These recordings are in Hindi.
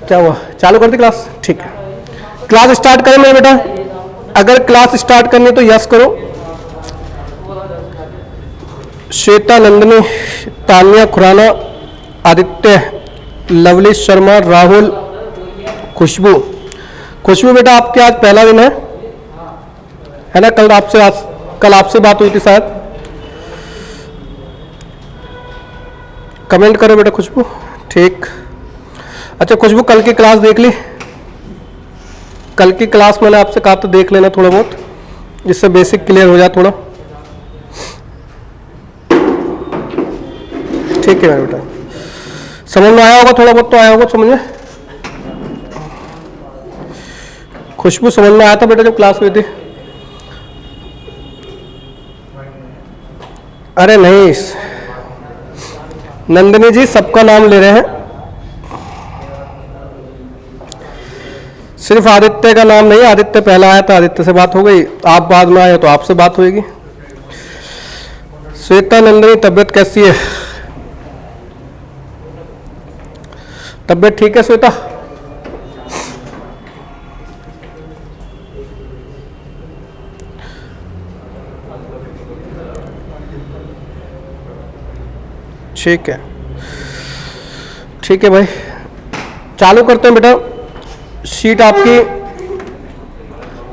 क्या हुआ, चालू कर दी क्लास? ठीक है, क्लास स्टार्ट करें मेरे बेटा? अगर क्लास स्टार्ट करनी तो यस करो। श्वेता, नंदिनी, तान्या खुराना, आदित्य, लवली शर्मा, राहुल, खुशबू। खुशबू बेटा आपके आज पहला दिन है ना? कल आपसे बात हुई थी शायद। कमेंट करो बेटा खुशबू। ठीक, अच्छा खुशबू कल की क्लास देख ली? कल की क्लास मैंने आपसे कहा तो देख लेना थोड़ा बहुत, जिससे बेसिक क्लियर हो जाए थोड़ा। ठीक है मेरा बेटा, समझ में आया होगा थोड़ा बहुत तो आया होगा समझ में। खुशबू समझ में आया था बेटा जब क्लास हुई थी? अरे नहीं नंदिनी जी, सबका नाम ले रहे हैं, सिर्फ आदित्य का नाम नहीं। आदित्य पहला आया था, आदित्य से बात हो गई, आप बाद में आए तो आपसे बात होगी। श्वेता, नंदिनी तबीयत कैसी है? तबीयत ठीक है श्वेता? ठीक है, ठीक है भाई, चालू करते हैं बेटा। शीट आपकी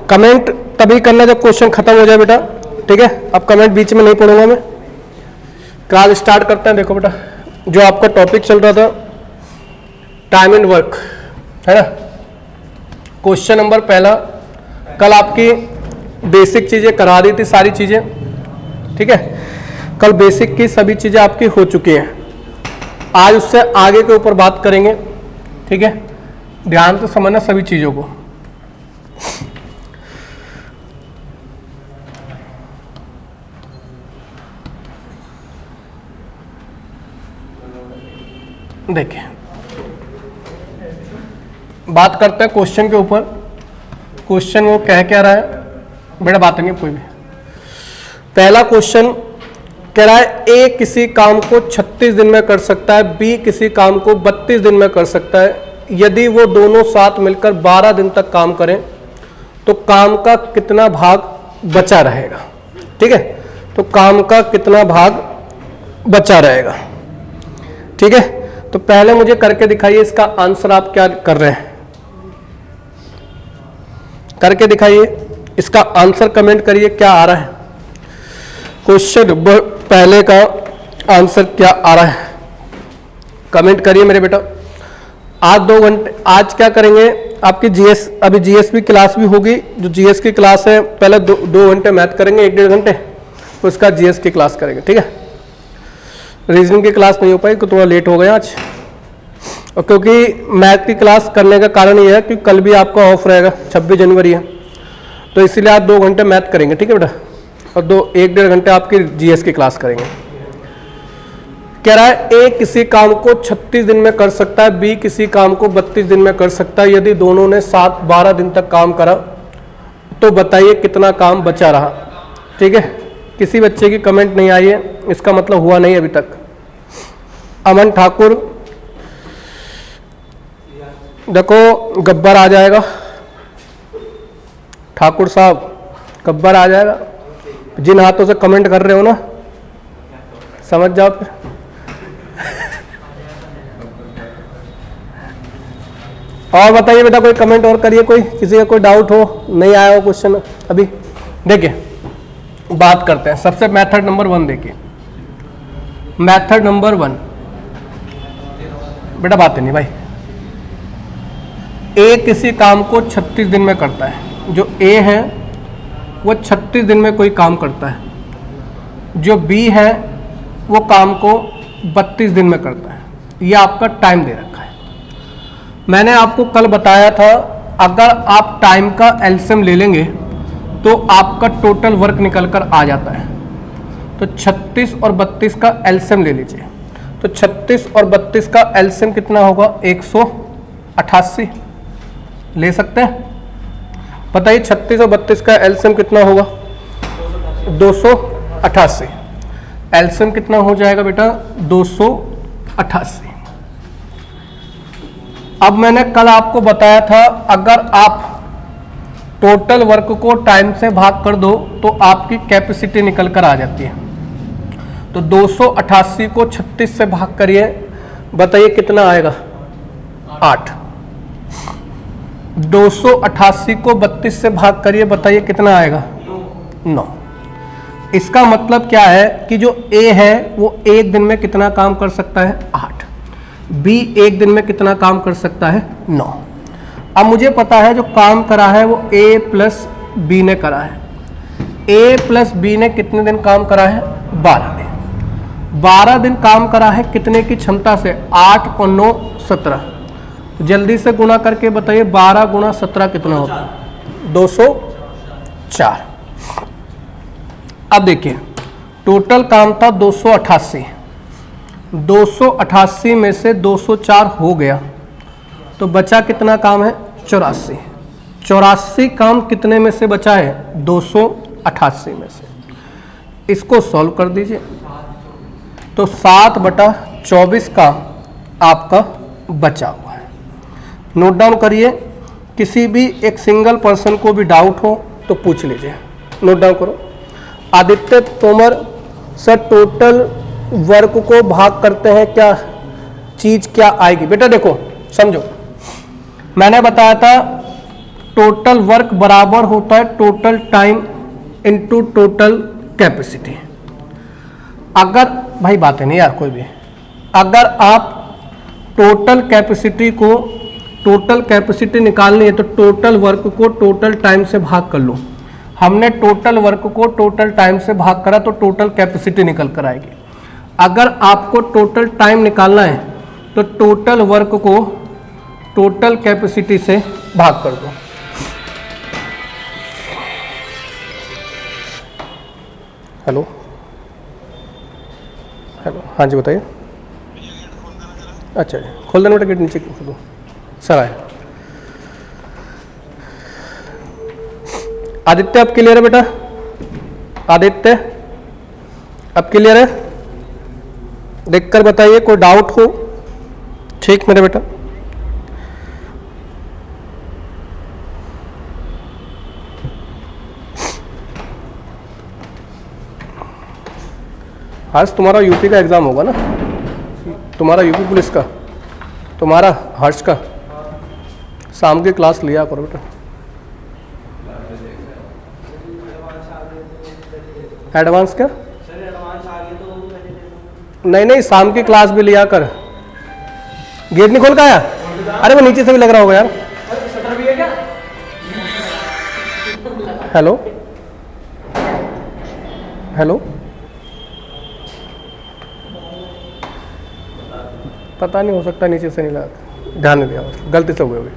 कमेंट तभी करना जब क्वेश्चन खत्म हो जाए बेटा, ठीक है? अब कमेंट बीच में नहीं पढ़ूंगा मैं। क्लास स्टार्ट करते हैं। देखो बेटा, जो आपका टॉपिक चल रहा था टाइम एंड वर्क, है ना? क्वेश्चन नंबर पहला, कल आपकी बेसिक चीजें करा दी थी, सारी चीजें, ठीक है? कल बेसिक की सभी चीजें आपकी हो चुकी हैं। आज उससे आगे के ऊपर बात करेंगे, ठीक है? ध्यान से समझना सभी चीजों को। देखिए, बात करते हैं क्वेश्चन के ऊपर। क्वेश्चन वो कह क्या रहा है बेटा, बात नहीं कोई भी। पहला क्वेश्चन कह रहा है ए किसी काम को 36 दिन में कर सकता है, बी किसी काम को 32 दिन में कर सकता है। यदि वो दोनों साथ मिलकर 12 दिन तक काम करें तो काम का कितना भाग बचा रहेगा? ठीक है, तो काम का कितना भाग बचा रहेगा, ठीक है? तो पहले मुझे करके दिखाइए, इसका आंसर आप क्या कर रहे हैं, करके दिखाइए, इसका आंसर कमेंट करिए क्या आ रहा है। क्वेश्चन नंबर पहले का आंसर क्या आ रहा है, कमेंट करिए मेरे बेटा। आज 2 घंटे, आज क्या करेंगे आपकी जीएस, अभी जीएस की क्लास भी होगी। जो जीएस की क्लास है, पहले 2 घंटे मैथ करेंगे, 1-1.5 घंटे, तो उसका जीएस की क्लास करेंगे, ठीक है? रीजनिंग की क्लास नहीं हो पाई तो थोड़ा लेट हो गया आज, और क्योंकि मैथ की क्लास करने का कारण ये है कि कल भी आपका ऑफ रहेगा, 26 जनवरी है, तो इसीलिए आप 2 घंटे मैथ करेंगे, ठीक है बेटा? और 1-1.5 घंटे आपकी जीएस की क्लास करेंगे। कह रहा है ए किसी काम को 36 दिन में कर सकता है, बी किसी काम को 32 दिन में कर सकता है। यदि दोनों ने 12 दिन तक काम करा तो बताइए कितना काम बचा रहा, ठीक है? किसी बच्चे की कमेंट नहीं आई है, इसका मतलब हुआ नहीं अभी तक। अमन ठाकुर, देखो गब्बर आ जाएगा, ठाकुर साहब गब्बर आ जाएगा। जिन हाथों से कमेंट कर रहे हो ना, समझ जाओ फिर। और बताइए बेटा, कोई कमेंट और करिए, कोई किसी का कोई डाउट हो, नहीं आया हो क्वेश्चन अभी। देखिए बात करते हैं सबसे मेथड नंबर 1। देखिए मेथड नंबर 1 बेटा, बात नहीं भाई। ए किसी काम को 36 दिन में करता है, जो ए है वो 36 दिन में कोई काम करता है। जो बी है वो काम को 32 दिन में करता है। ये आपका टाइम दे रखा है। मैंने आपको कल बताया था, अगर आप टाइम का एलसीएम ले लेंगे तो आपका टोटल वर्क निकल कर आ जाता है। तो 36 और 32 का एलसीएम ले लीजिए। तो 36 और 32 का एलसीएम कितना होगा? 188 ले सकते हैं। बताइए 36 और 32 का एलसीएम कितना होगा? 288। एलसीएम कितना हो जाएगा बेटा? 288। अब मैंने कल आपको बताया था अगर आप टोटल वर्क को टाइम से भाग कर दो तो आपकी कैपेसिटी निकल कर आ जाती है। तो 288 को 36 से भाग करिए, बताइए कितना आएगा? 8। 288 को 32 से भाग करिए, बताइए कितना आएगा? 9। इसका मतलब क्या है कि जो A है वो एक दिन में कितना काम कर सकता है? 8। B एक दिन में कितना काम कर सकता है? 9। अब मुझे पता है जो काम करा है वो A प्लस B ने करा है। A प्लस B ने कितने दिन काम करा है? 12 दिन। 12 दिन काम करा है कितने की क्षमता से? 8 और 9 17। जल्दी से गुणा करके बताइए 12 गुणा 17 कितना होता है? 204। अब देखिए टोटल काम था 288, 288 में से 204 हो गया तो बचा कितना काम है? 84। 84 काम कितने में से बचा है? 288 में से। इसको सॉल्व कर दीजिए तो 7/24 का आपका बचा हुआ है। नोट डाउन करिए, किसी भी एक सिंगल पर्सन को भी डाउट हो तो पूछ लीजिए। नोट डाउन करो। Aditya Tomar sir total work को भाग करते हैं क्या चीज क्या आएगी? बेटा देखो समझो, मैंने बताया था टोटल वर्क बराबर होता है total time into total capacity. अगर भाई बातें नहीं यार कोई भी, अगर आप टोटल कैपेसिटी निकालनी है तो टोटल वर्क को टोटल टाइम से भाग कर लो। हमने टोटल वर्क को टोटल टाइम से भाग करा तो टोटल कैपेसिटी निकल कर आएगी। अगर आपको टोटल टाइम निकालना है तो टोटल वर्क को टोटल कैपेसिटी से भाग कर दो। हेलो हेलो, हाँ जी बताइए। अच्छा खोल देना बेटा, गेट नीचे खोल दो। सर आए। आदित्य अब क्लियर है बेटा? आदित्य अब क्लियर है? देखकर बताइए, कोई डाउट हो? ठीक मेरे बेटा। आज तुम्हारा यूपी का एग्जाम होगा ना? तुम्हारा यूपी पुलिस का, तुम्हारा हर्ष का। शाम की क्लास लिया करो बेटा। एडवांस क्या? नहीं शाम की क्लास भी लिया कर। गेट नहीं खोल का आया? अरे वो नीचे से भी लग रहा होगा यार। हेलो हेलो, पता नहीं, हो सकता नीचे से नहीं लगा, ध्यान नहीं दिया, गलती से हुई होगी।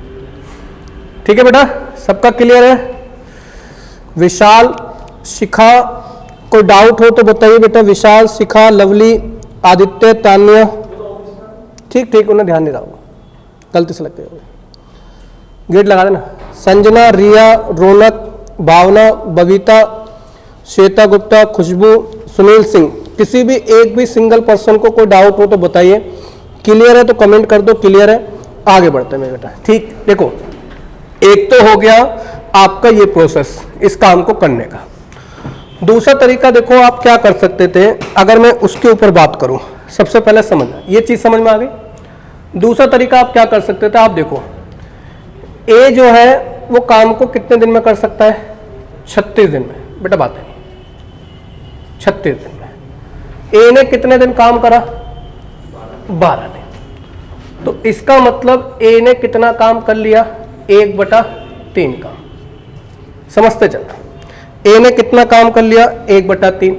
ठीक है बेटा, सबका क्लियर है? विशाल, शिखा, कोई डाउट हो तो बताइए बेटा। विशाल, शिखा, लवली, आदित्य, तान्या, ठीक उन्हें ध्यान नहीं रहा होगा, गलती से लग गई होगी। गेट लगा देना। संजना, रिया, रौनक, भावना, बबीता, श्वेता गुप्ता, खुशबू, सुनील सिंह, किसी भी एक भी सिंगल पर्सन को कोई डाउट हो तो बताइए। क्लियर है तो कमेंट कर दो क्लियर है। आगे बढ़ते हैं मेरे बेटा। ठीक, देखो एक तो हो गया आपका ये प्रोसेस इस काम को करने का। दूसरा तरीका देखो आप क्या कर सकते थे, अगर मैं उसके ऊपर बात करूं। सबसे पहले समझना, ये चीज समझ में आ गई। दूसरा तरीका आप क्या कर सकते थे, आप देखो ए जो है वो काम को कितने दिन में कर सकता है? 36 दिन में। बेटा बात है 36 दिन में। ए ने कितने दिन काम करा? 12 दिन। तो इसका मतलब ए ने कितना काम कर लिया? 1/3 काम। समझते चलना, ए ने कितना काम कर लिया? 1/3।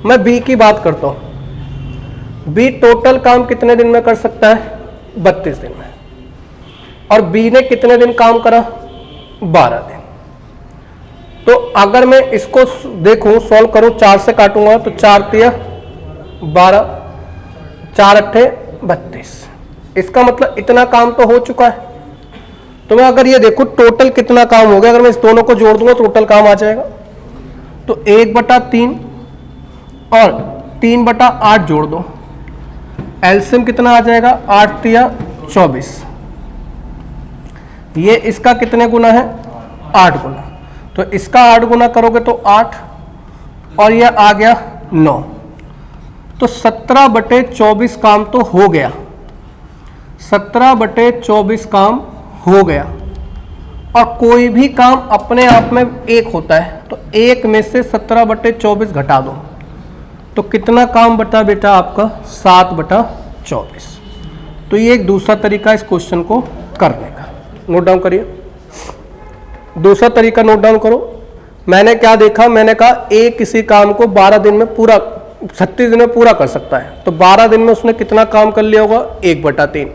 मैं बी की बात करता हूं। बी टोटल काम कितने दिन में कर सकता है? 32 दिन में। और बी ने कितने दिन काम करा? 12 दिन। तो अगर मैं इसको देखूं, सॉल्व करूं, 4 से काटूंगा तो 4 तिया 12, 4 अट्ठे 32। इसका मतलब इतना काम तो हो चुका है। तो मैं अगर ये देखूं टोटल कितना काम हो गया, अगर मैं इस दोनों को जोड़ दूंगा टोटल काम आ जाएगा। तो 1/3 और 3/8 जोड़ दो, एलसीएम कितना आ जाएगा? 8 तिया 24। ये इसका कितने गुना है? 8 गुना। तो इसका 8 गुना करोगे तो 8 और ये आ गया 9। तो 17/24 काम तो हो गया, 17/24 काम हो गया। और कोई भी काम अपने आप में एक होता है, तो एक में से 17/24 घटा दो तो कितना काम बटा बेटा आपका? 7/24। तो ये एक दूसरा तरीका इस क्वेश्चन को करने का, नोट डाउन करिए। दूसरा तरीका नोट डाउन करो। मैंने क्या देखा, मैंने कहा ए किसी काम को 12 दिन में पूरा, 36 दिन में पूरा कर सकता है, तो 12 दिन में उसने कितना काम कर लिया होगा? 1/3।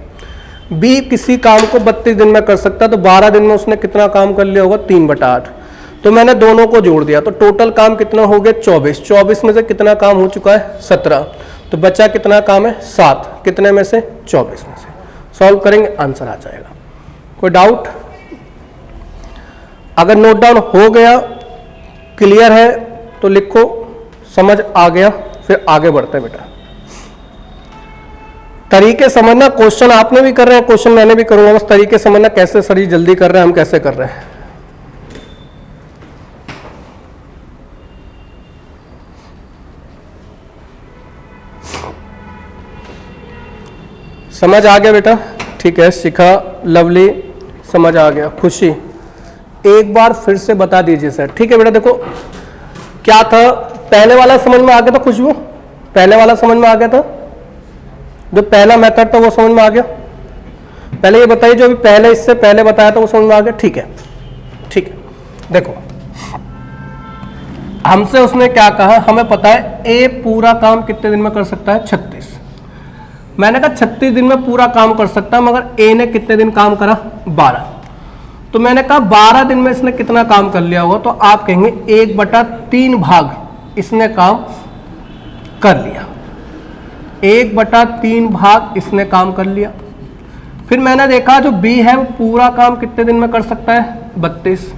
बी किसी काम को 32 दिन में कर सकता है, तो 12 दिन में उसने कितना काम कर लिया होगा? 3/8। तो मैंने दोनों को जोड़ दिया, तो टोटल काम कितना हो गया? 24। 24 में से कितना काम हो चुका है? 17। तो बचा कितना काम है? 7। कितने में से? 24 में से। सॉल्व करेंगे, आंसर आ जाएगा। कोई डाउट? अगर नोट डाउन हो गया, क्लियर है तो लिखो, समझ आ गया, फिर आगे बढ़ते हैं बेटा। तरीके समझना, क्वेश्चन आपने भी कर रहे हैं, क्वेश्चन मैंने भी करूंगा, बस तरीके समझना कैसे सर जल्दी कर रहे हैं, हम कैसे कर रहे हैं। समझ आ गया बेटा? ठीक है, शिखा, लवली, समझ आ गया। खुशी, एक बार फिर से बता दीजिए सर। ठीक है बेटा, देखो क्या था, पहले वाला समझ में आ गया था? खुशबू, पहले वाला समझ में आ गया था? जो पहला मेथड था वो समझ में आ गया? पहले ये बताइए, जो अभी पहले इससे पहले बताया था वो समझ में आ गया? ठीक है, ठीक है। देखो हमसे उसने क्या कहा, हमें पता है ए पूरा काम कितने दिन में कर सकता है? 36। मैंने कहा 36 दिन में पूरा काम कर सकता है, मगर ए ने कितने दिन काम करा? 12। तो मैंने कहा 12 दिन में इसने कितना काम कर लिया होगा? तो आप कहेंगे 1/3 भाग इसने काम कर लिया, 1/3 भाग इसने काम कर लिया। फिर मैंने देखा जो बी है वो पूरा काम कितने दिन में कर सकता है? 32।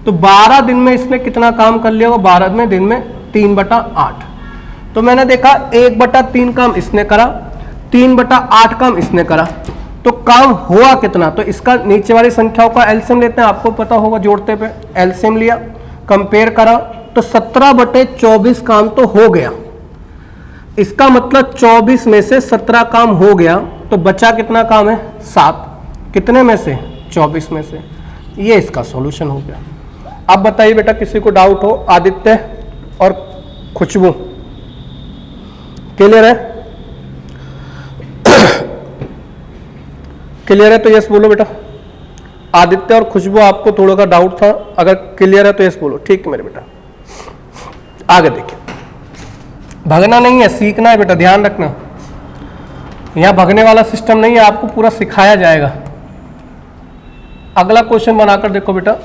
तो 12 दिन में इसने कितना काम कर लिया होगा? 12 दिन में 3/8। तो मैंने देखा 1/3 काम इसने करा, 3/8 काम इसने करा, तो काम हुआ कितना? तो इसका नीचे वाली संख्याओं का एलसीएम लेते हैं, आपको पता होगा जोड़ते पे। एलसीएम लिया, कंपेयर करा, तो 17/24 काम तो हो गया। इसका मतलब 24 में से 17 काम हो गया, तो बचा कितना काम है? 7। कितने में से? 24 में से। ये इसका सॉल्यूशन हो गया। अब बताइए बेटा, किसी को डाउट हो? आदित्य और खुशबू, क्लियर है? क्लियर है तो यस बोलो बेटा। आदित्य और खुशबू, आपको थोड़ा सा डाउट था, अगर क्लियर है तो यस बोलो। ठीक है मेरे बेटा, आगे देखिए। भगना नहीं है, सीखना है बेटा, ध्यान रखना। यहां भगने वाला सिस्टम नहीं है, आपको पूरा सिखाया जाएगा। अगला क्वेश्चन बनाकर देखो बेटा,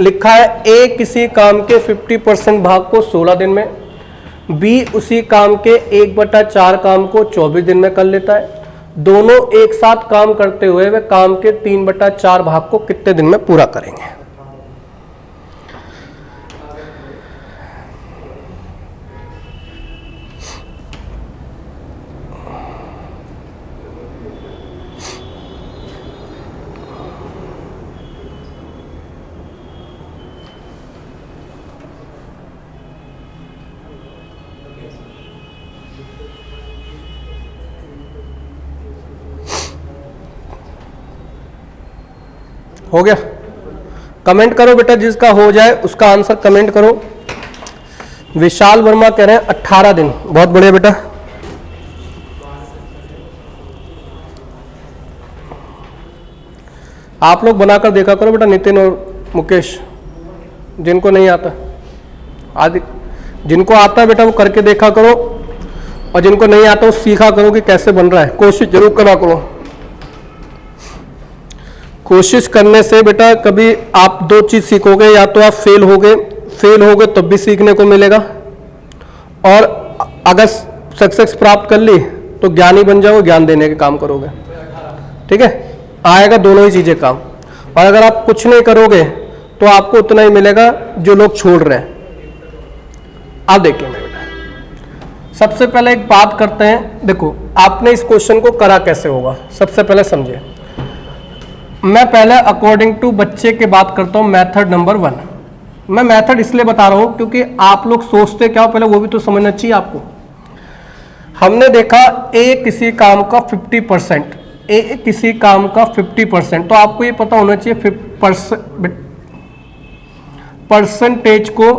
लिखा है ए किसी काम के 50% भाग को 16 दिन में, बी उसी काम के 1/4 काम को 24 दिन में कर लेता है। दोनों एक साथ काम करते हुए वे काम के 3/4 भाग को कितने दिन में पूरा करेंगे? हो गया? कमेंट करो बेटा, जिसका हो जाए उसका आंसर कमेंट करो। विशाल वर्मा कह रहे हैं 18 दिन। बहुत बढ़िया बेटा। आप लोग बनाकर देखा करो बेटा, नितिन और मुकेश, जिनको नहीं आता। आदि जिनको आता है बेटा वो करके देखा करो, और जिनको नहीं आता वो सीखा करो कि कैसे बन रहा है। कोशिश जरूर करा करो। कोशिश करने से बेटा कभी आप दो चीज सीखोगे, या तो आप फेल होगे तब भी सीखने को मिलेगा, और अगर सक्सेस प्राप्त कर ली तो ज्ञानी बन जाओगे, ज्ञान देने के काम करोगे। ठीक है, आएगा दोनों ही चीजें काम। और अगर आप कुछ नहीं करोगे तो आपको उतना ही मिलेगा जो लोग छोड़ रहे हैं। अब देखिए मेरे बेटा, सबसे पहले एक बात करते हैं। देखो आपने इस क्वेश्चन को करा कैसे होगा, सबसे पहले समझिए। मैं पहले अकॉर्डिंग टू बच्चे की बात करता हूं, मेथड नंबर 1। मैं मेथड इसलिए बता रहा हूं क्योंकि आप लोग सोचते क्या हो, पहले वो भी तो समझना चाहिए आपको। हमने देखा ए किसी काम का 50%, ए किसी काम का 50%, तो आपको ये पता होना चाहिए परसेंटेज को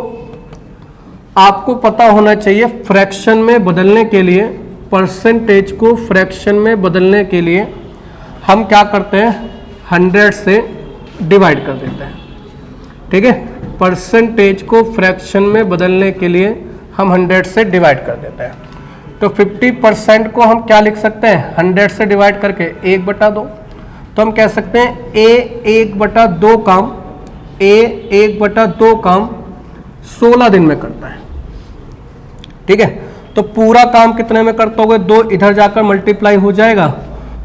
आपको पता होना चाहिए फ्रैक्शन में बदलने के लिए। परसेंटेज को फ्रैक्शन में बदलने के लिए हम क्या करते हैं, 100 से डिवाइड कर देते हैं। ठीक है, परसेंटेज को फ्रैक्शन में बदलने के लिए हम 100 से डिवाइड कर देते हैं। तो 50% को हम क्या लिख सकते हैं, 100 से डिवाइड करके 1/2। तो हम कह सकते हैं ए 1/2 काम, ए 1/2 काम 16 दिन में करता है। ठीक है, तो पूरा काम कितने में करता होगा, 2 इधर जाकर मल्टीप्लाई हो जाएगा,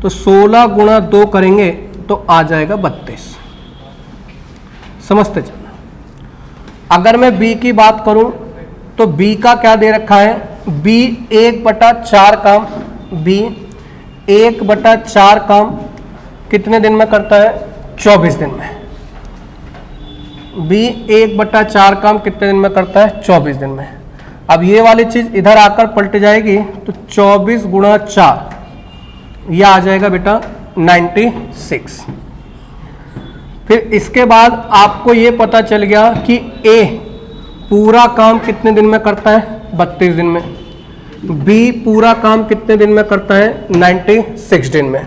तो 16 गुणा 2 करेंगे तो आ जाएगा 32। समझते चलना। अगर मैं बी की बात करूं तो बी का क्या दे रखा है, बी 1/4 काम, बी 1/4 काम कितने दिन में करता है, 24 दिन में। बी 1/4 काम कितने दिन में करता है, 24 दिन में। अब ये वाली चीज इधर आकर पलट जाएगी, तो 24 गुणा 4 यह आ जाएगा बेटा 96। फिर इसके बाद आपको ये पता चल गया कि ए पूरा काम कितने दिन में करता है, 32 दिन में। बी पूरा काम कितने दिन में करता है, 96 दिन में।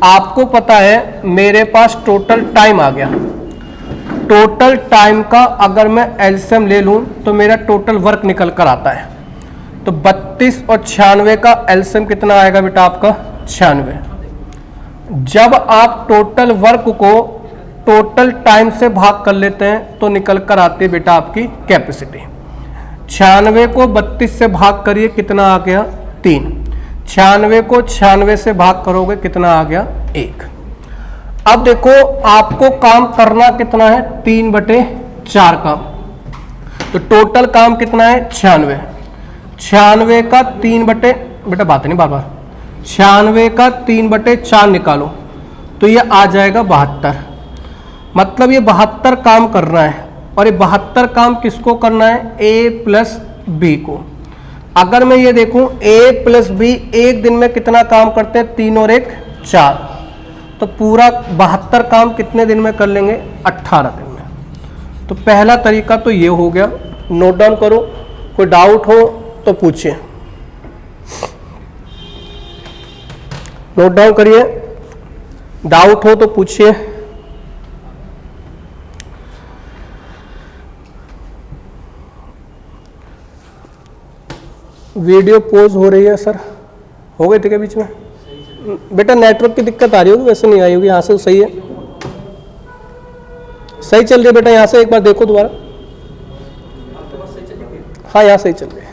आपको पता है मेरे पास टोटल टाइम आ गया। टोटल टाइम का अगर मैं एलसीएम ले लूं तो मेरा टोटल वर्क निकल कर आता है। तो 32 और 96 का एलसीएम कितना आएगा बेटा आपका, 96। जब आप टोटल वर्क को टोटल टाइम से भाग कर लेते हैं तो निकल कर आती है बेटा आपकी कैपेसिटी। 96 को 32 से भाग करिए, कितना आ गया, 3। 96 को 96 से भाग करोगे कितना आ गया, 1। अब देखो आपको काम करना कितना है, 3/4 काम। तो टोटल काम कितना है, 96। 96 का 3 बेटा बात नहीं बार बार, 96 का 3/4 निकालो तो ये आ जाएगा 72। मतलब ये 72 काम करना है। और ये 72 काम किसको करना है, ए प्लस बी को। अगर मैं ये देखूं ए प्लस बी एक दिन में कितना काम करते हैं, 3 और 1 4, तो पूरा 72 काम कितने दिन में कर लेंगे, 18 दिन में। तो पहला तरीका तो ये हो गया, नोट डाउन करो। कोई डाउट हो तो पूछिए, नोट डाउन करिए, डाउट हो तो पूछिए। वीडियो पोज हो रही है सर, हो गई थी क्या बीच में? बेटा नेटवर्क की दिक्कत आ रही होगी, वैसे नहीं आई होगी। यहाँ से सही है, सही चल रही है बेटा। यहाँ से एक बार देखो दोबारा, हाँ यहाँ सही चल रही है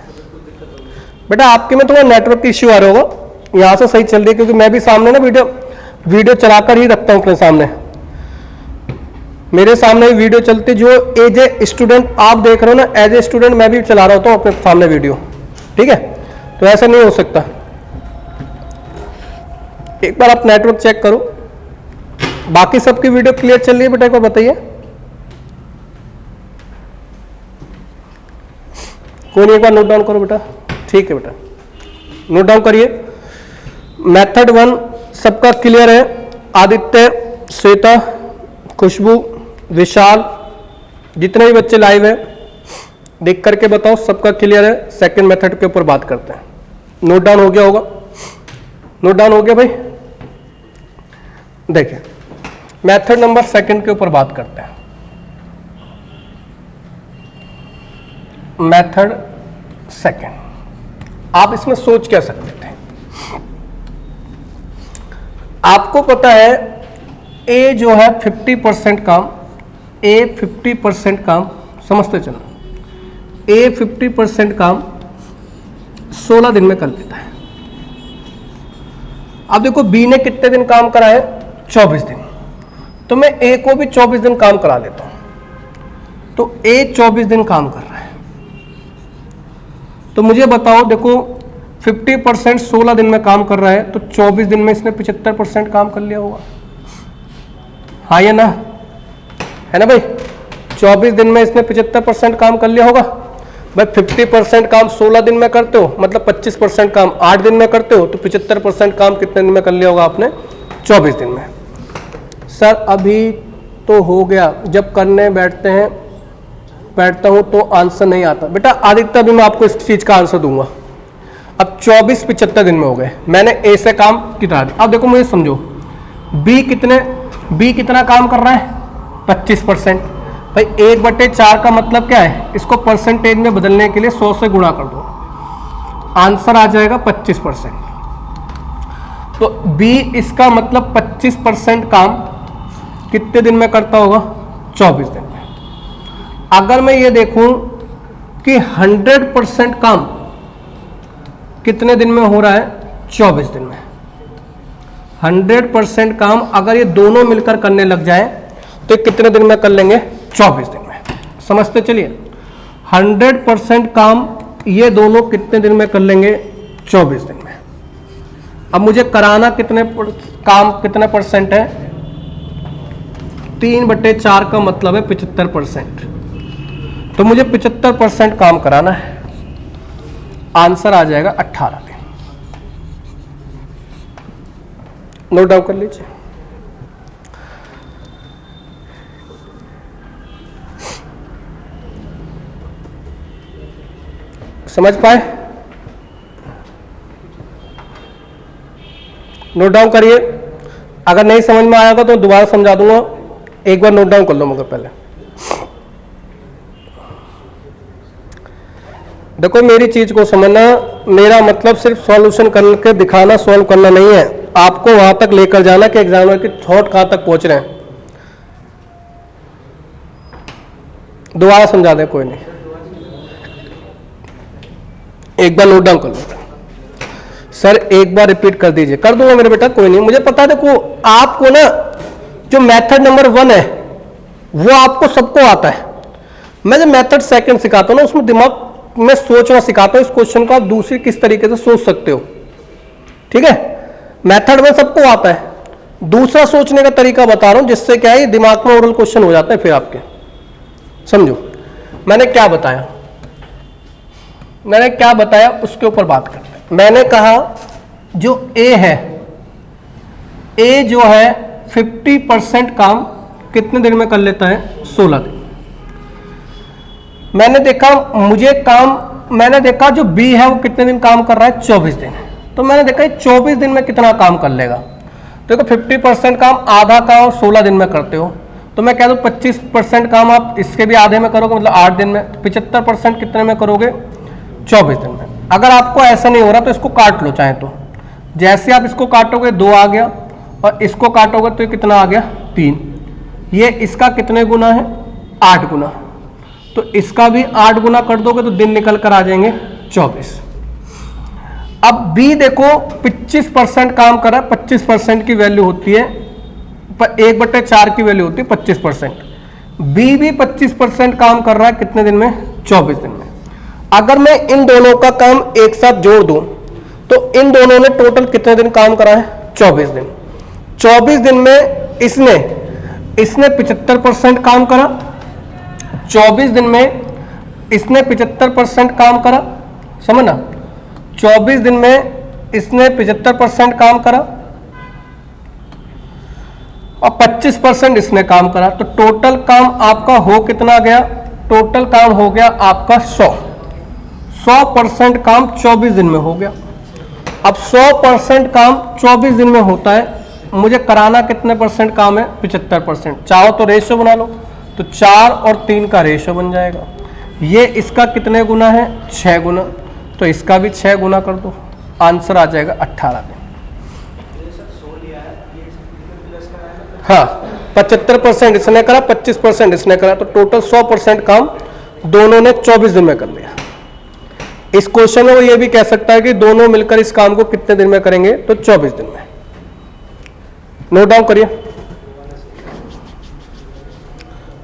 बेटा। आपके में थोड़ा नेटवर्क इश्यू आ रहा होगा, यहाँ से सही चल रही है क्योंकि मैं भी सामने ना वीडियो चलाकर ही रखता हूँ अपने सामने। मेरे सामने ही वीडियो चलती, जो एज ए स्टूडेंट आप देख रहे हो ना, एज ए स्टूडेंट मैं भी चला रहा होता हूँ अपने सामने वीडियो। ठीक है, तो ऐसा नहीं हो सकता। एक बार आप नेटवर्क चेक करो। बाकी सबकी वीडियो क्लियर चल रही है बेटा, एक बार बताइए। कोई नहीं, एक बार नोट डाउन करो बेटा। ठीक है बेटा, नोट डाउन करिए। मेथड 1 सबका क्लियर है। आदित्य, श्वेता, खुशबू, विशाल, जितने भी बच्चे लाइव है देख करके बताओ सबका क्लियर है। सेकंड मेथड के ऊपर बात करते हैं। नोट डाउन हो गया होगा, नोट डाउन हो गया भाई। देखिए मेथड नंबर 2 के ऊपर बात करते हैं। मेथड 2 आप इसमें सोच क्या सकते थे? आपको पता है ए जो है 50% काम, ए 50% काम, समझते चलो, ए 50% काम 16 दिन में कर लेता है। अब देखो बी ने कितने दिन काम करा है, 24 दिन। तो मैं ए को भी 24 दिन काम करा लेता हूं। तो ए 24 दिन काम कर रहा है। तो मुझे बताओ, देखो 50% 16 दिन में काम कर रहा है, तो 24 दिन में इसने 75% काम कर लिया होगा। हाँ या ना, है ना भाई। 24 दिन में इसने 75% काम कर लिया होगा भाई। 50% काम 16 दिन में करते हो, मतलब 25% काम 8 दिन में करते हो, तो 75% काम कितने दिन में कर लिया होगा आपने? 24 दिन में। सर अभी तो हो गया, जब करने बैठता हूं तो आंसर नहीं आता। बेटा आदित्य भी मैं आपको इस चीज का आंसर दूंगा। अब 24 75 दिन में हो गए, मैंने ए से काम कितना दिया। अब देखो मुझे समझो, बी कितना काम कर रहा है? 25%। भाई 1/4 का मतलब क्या है? इसको परसेंटेज में बदलने के लिए 100 से गुणा कर दो, आंसर आ जाएगा 25%। तो बी इसका मतलब 25% काम कितने दिन में करता होगा? 24 दिन में। अगर मैं ये देखूं कि 100% काम कितने दिन में हो रहा है? 24 दिन में। 100% काम अगर ये दोनों मिलकर करने लग जाए तो कितने दिन में कर लेंगे? 24 दिन में। समझते चलिए, 100% काम ये दोनों कितने दिन में कर लेंगे? 24 दिन में। अब मुझे कराना काम कितने परसेंट है? 3/4 का मतलब है 75%। तो मुझे 75% काम कराना है, आंसर आ जाएगा 18 दिन। नोट डाउन कर लीजिए। समझ पाए? नोट डाउन करिए। अगर नहीं समझ में आएगा तो दोबारा समझा दूंगा, एक बार नोट डाउन कर लो मगर पहले। देखो मेरी चीज को समझना, मेरा मतलब सिर्फ सॉल्यूशन करके दिखाना, सॉल्व करना नहीं है। आपको वहां तक लेकर जाना कि एग्जामिनर की थॉट कहां तक पहुंच रहे हैं। दोबारा समझा दें, कोई नहीं, एक बार नोट डाउन कर लो। सर एक बार रिपीट कर दीजिए। कर दूंगा मेरे बेटा, कोई नहीं, मुझे पता है। देखो आपको ना जो मेथड नंबर 1 है वो आपको सबको आता है। मैं जो मेथड सेकंड सिखाता हूं ना, उसमें दिमाग में सोचना सिखाता हूं। इस क्वेश्चन को आप दूसरी किस तरीके से सोच सकते हो, ठीक है? मेथड में सबको आता है, दूसरा सोचने का तरीका बता रहा हूं, जिससे क्या है दिमाग में ओरल क्वेश्चन हो जाता है फिर आपके। समझो मैंने क्या बताया, उसके ऊपर बात करते हैं। मैंने कहा जो ए है, ए जो है 50% काम कितने दिन में कर लेता है? 16 दिन। मैंने देखा जो बी है वो कितने दिन काम कर रहा है? 24 दिन। तो मैंने देखा 24 दिन में कितना काम कर लेगा। तो देखो 50% काम, आधा काम 16 दिन में करते हो, तो मैं कह दूं 25% काम आप इसके भी आधे में करोगे, मतलब 8 दिन में। तो 75% कितने में करोगे? 24 दिन में। अगर आपको ऐसा नहीं हो रहा तो इसको काट लो चाहे तो। जैसे आप इसको काटोगे 2 आ गया, और इसको काटोगे तो कितना आ गया? 3। ये इसका कितने गुना है? 8 गुना। तो इसका भी 8 गुना कर दोगे तो दिन निकल कर आ जाएंगे 24। अब बी देखो 25% काम कर रहा है, 25% की वैल्यू होती है, 1/4 की वैल्यू होती है 25%। बी भी 25% काम कर रहा है कितने दिन में? 24 दिन में। अगर मैं इन दोनों का काम एक साथ जोड़ दूं तो इन दोनों ने टोटल कितने दिन काम करा है? 24 दिन। 24 दिन में इसने 75% काम करा। 24 दिन में इसने 75% काम करा, समझना। 24 दिन में इसने 75% काम करा और 25% इसने काम करा। तो टोटल काम आपका हो कितना गया? टोटल काम हो गया आपका 100% काम 24 दिन में हो गया। अब 100% काम 24 दिन में होता है, मुझे कराना कितने परसेंट काम है? 75%। चाहो तो रेशियो बना लो, तो 4 और 3 का रेशियो बन जाएगा। ये इसका कितने गुना है? 6 गुना। तो इसका भी 6 गुना कर दो, आंसर आ जाएगा 18 दिन। हाँ 75% इसने करा, 25% इसने करा, तो टोटल 100% काम दोनों ने 24 दिन में कर लिया। इस क्वेश्चन में वो ये भी कह सकता है कि दोनों मिलकर इस काम को कितने दिन में करेंगे? तो 24 दिन में। नोट डाउन करिए,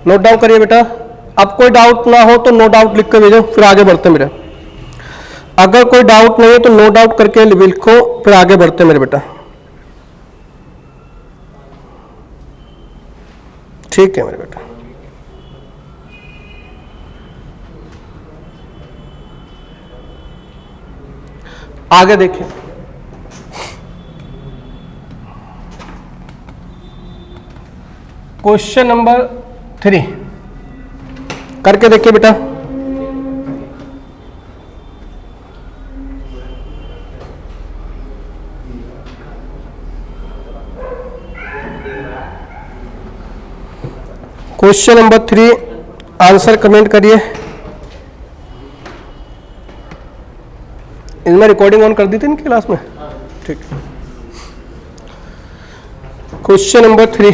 नोट डाउन करिए बेटा। अब कोई डाउट ना हो तो नो डाउट लिख कर भेजो, फिर आगे बढ़ते मेरे। अगर कोई डाउट नहीं है तो नो डाउट करके लिखो, फिर आगे बढ़ते मेरे बेटा। ठीक है मेरे बेटा। आगे देखिए, क्वेश्चन नंबर 3 करके देखिए बेटा। क्वेश्चन नंबर 3 आंसर कमेंट करिए। इनमें रिकॉर्डिंग ऑन कर दी थी इनकी क्लास में, ठीक। क्वेश्चन नंबर 3,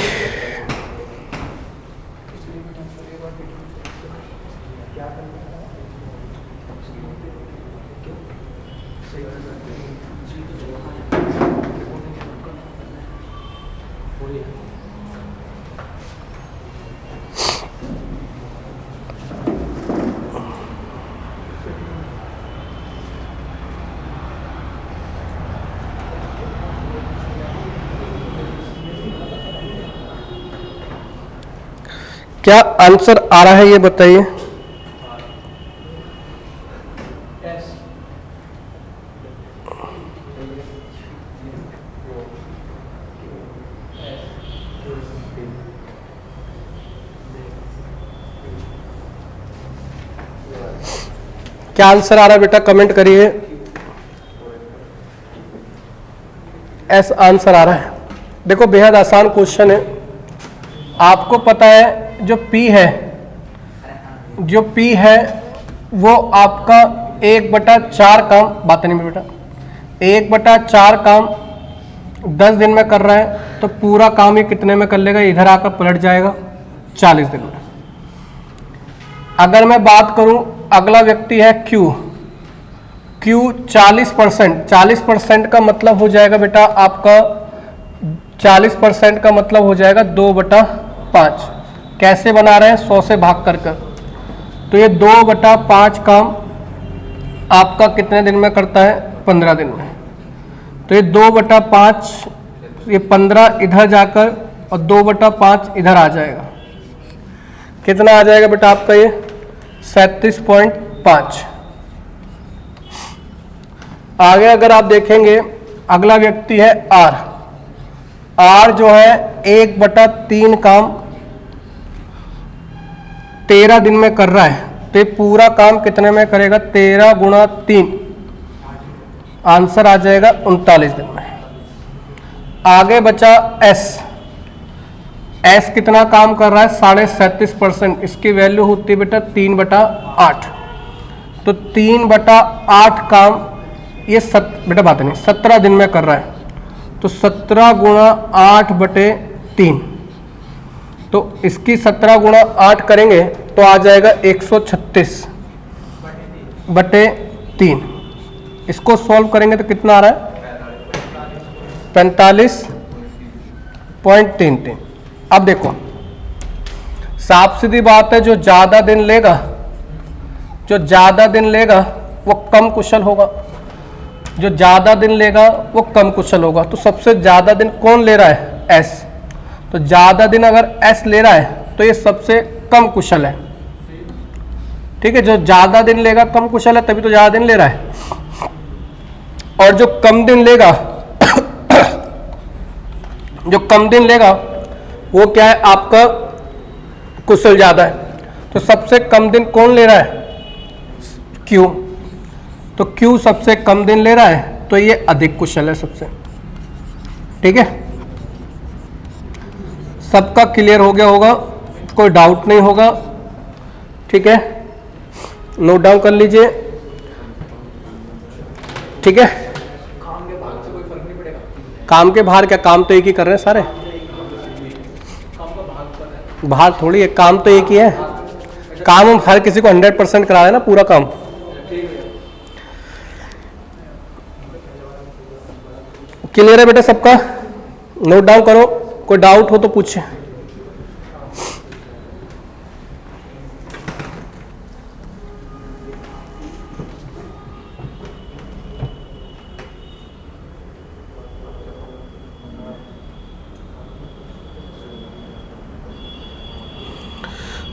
क्या आंसर आ रहा है ये बताइए। क्या आंसर आ रहा है बेटा, कमेंट करिए। एस आंसर आ रहा है। देखो बेहद आसान क्वेश्चन है। आपको पता है जो P है वो आपका 1/4 काम, बात नहीं बेटा, 1/4 काम 10 दिन में कर रहा है, तो पूरा काम ये कितने में कर लेगा, इधर आकर पलट जाएगा 40 दिन में। अगर मैं बात करूं, अगला व्यक्ति है Q 40%, 40% का मतलब हो जाएगा बेटा आपका, 40% का मतलब हो जाएगा 2/5। कैसे बना रहे हैं, 100 से भाग कर कर, तो ये 2/5 काम आपका कितने दिन में करता है, 15 दिन में। तो ये 2/5, ये 15 इधर जाकर और 2/5 इधर आ जाएगा। कितना आ जाएगा बेटा आपका, ये 37.5। आगे अगर आप देखेंगे, अगला व्यक्ति है R जो है 1/3 काम 13 दिन में कर रहा है, तो ये पूरा काम कितने में करेगा, 13 × 3, आंसर आ जाएगा 39 दिन में। आगे बचा S कितना काम कर रहा है, 37.5%, इसकी वैल्यू होती है बेटा 3/8। तो 3/8 काम ये बेटा बात नहीं, 17 दिन में कर रहा है, तो 17 × 8/3, तो इसकी 17 × 8 करेंगे तो आ जाएगा 136/3। इसको सॉल्व करेंगे तो कितना आ रहा है, 45.33। अब देखो साफ सीधी बात है, जो ज्यादा दिन लेगा वो कम कुशल होगा, जो ज्यादा दिन लेगा वो कम कुशल होगा। तो सबसे ज्यादा दिन कौन ले रहा है, S। तो ज्यादा दिन अगर S ले रहा है तो ये सबसे कम कुशल है, ठीक है। जो ज्यादा दिन लेगा कम कुशल है, तभी तो ज्यादा दिन ले रहा है। और जो कम दिन लेगा वो क्या है आपका, कुशल ज्यादा है। तो सबसे कम दिन कौन ले रहा है, Q। तो Q सबसे कम दिन ले रहा है, तो ये अधिक कुशल है सबसे, ठीक है। सबका क्लियर हो गया होगा, कोई डाउट नहीं होगा, ठीक है। नोट डाउन कर लीजिए, ठीक है। काम के बाहर से कोई फर्क नहीं पड़ेगा, काम के बाहर क्या, काम तो एक ही कर रहे हैं सारे, बाहर थोड़ी है, काम तो एक ही है। काम हम हर किसी को 100% करा रहे हैं ना, पूरा काम। क्लियर है बेटा सबका, नोट डाउन करो, कोई डाउट हो तो पूछे।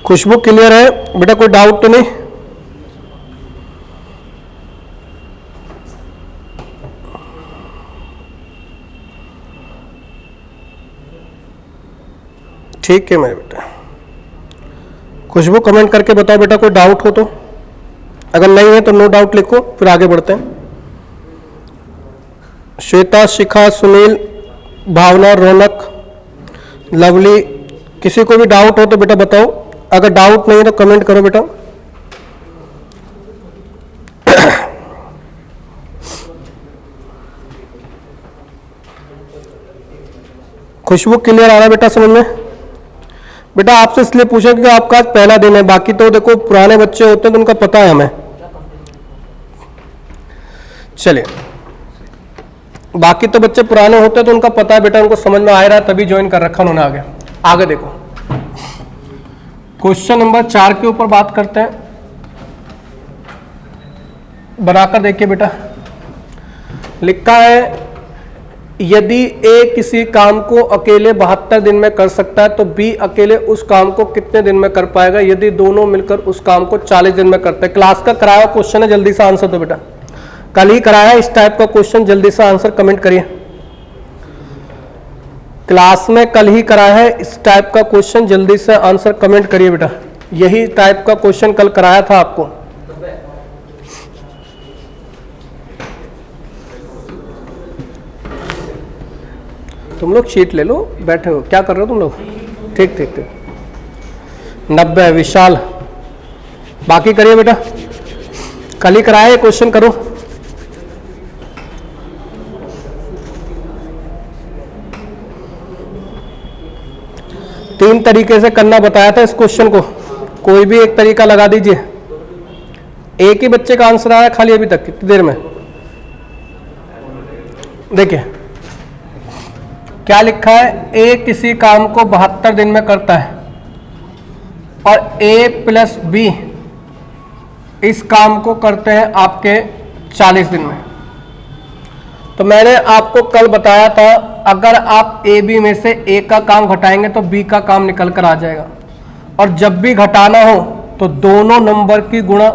खुशबू क्लियर है बेटा, कोई डाउट तो नहीं? ठीक है मेरे बेटा, खुशबू कमेंट करके बताओ बेटा कोई डाउट हो तो। अगर नहीं है तो नो डाउट लिखो, फिर आगे बढ़ते हैं। श्वेता, शिखा, सुनील, भावना, रौनक, लवली, किसी को भी डाउट हो तो बेटा बताओ। अगर डाउट नहीं है तो कमेंट करो बेटा। खुशबू क्लियर आ रहा है बेटा समझ में? बेटा आपसे इसलिए पूछा क्योंकि आपका आज पहला दिन है, बाकी तो देखो पुराने बच्चे होते हैं तो उनका पता है हमें। चलिए, बाकी तो बच्चे पुराने होते हैं तो उनका पता है बेटा, उनको समझ में आ रहा है तभी ज्वाइन कर रखा उन्होंने। आगे आगे देखो, क्वेश्चन नंबर 4 के ऊपर बात करते हैं। बनाकर देखिए बेटा, लिखा है यदि ए किसी काम को अकेले 72 दिन में कर सकता है तो बी अकेले उस काम को कितने दिन में कर पाएगा यदि दोनों मिलकर उस काम को 40 दिन में करते हैं। क्लास का कराया क्वेश्चन है, जल्दी से आंसर दो बेटा। कल ही कराया इस टाइप का क्वेश्चन, जल्दी से आंसर कमेंट करिए। क्लास में कल ही कराया है इस टाइप का क्वेश्चन, जल्दी से आंसर कमेंट करिए बेटा। यही टाइप का क्वेश्चन कल कराया था आपको। तुम लोग शीट ले लो, बैठे हो क्या कर रहे हो तुम लोग? ठीक ठीक ठीक। 90 विशाल, बाकी करिए बेटा, कल ही कराया क्वेश्चन करो। तीन तरीके से करना बताया था इस क्वेश्चन को, कोई भी एक तरीका लगा दीजिए। एक ही बच्चे का आंसर आया खाली अभी तक, कितनी देर में? देखिए क्या लिखा है, ए किसी काम को 72 दिन में करता है और ए प्लस बी इस काम को करते हैं आपके 40 दिन में। तो मैंने आपको कल बताया था अगर आप ए बी में से ए का काम घटाएंगे तो बी का काम निकल कर आ जाएगा, और जब भी घटाना हो तो दोनों नंबर की गुणा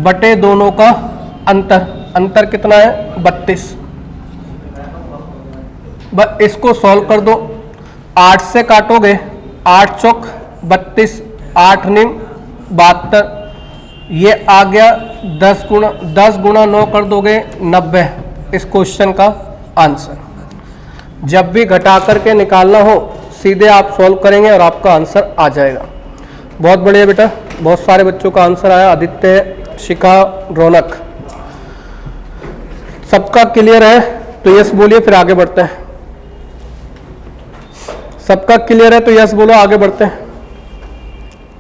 बटे दोनों का अंतर। अंतर कितना है? 32। इसको सॉल्व कर दो, 8 से काटोगे 8 चौक 32, 8 निम 72, ये आ गया 10 गुणा 9 कर दोगे 90। इस क्वेश्चन का आंसर जब भी घटा करके निकालना हो सीधे आप सॉल्व करेंगे और आपका आंसर आ जाएगा। बहुत बढ़िया बेटा, बहुत सारे बच्चों का आंसर आया। आदित्य, शिखा, रौनक, सबका क्लियर है तो यस बोलिए, फिर आगे बढ़ते हैं। सबका क्लियर है तो यस बोलो, आगे बढ़ते हैं।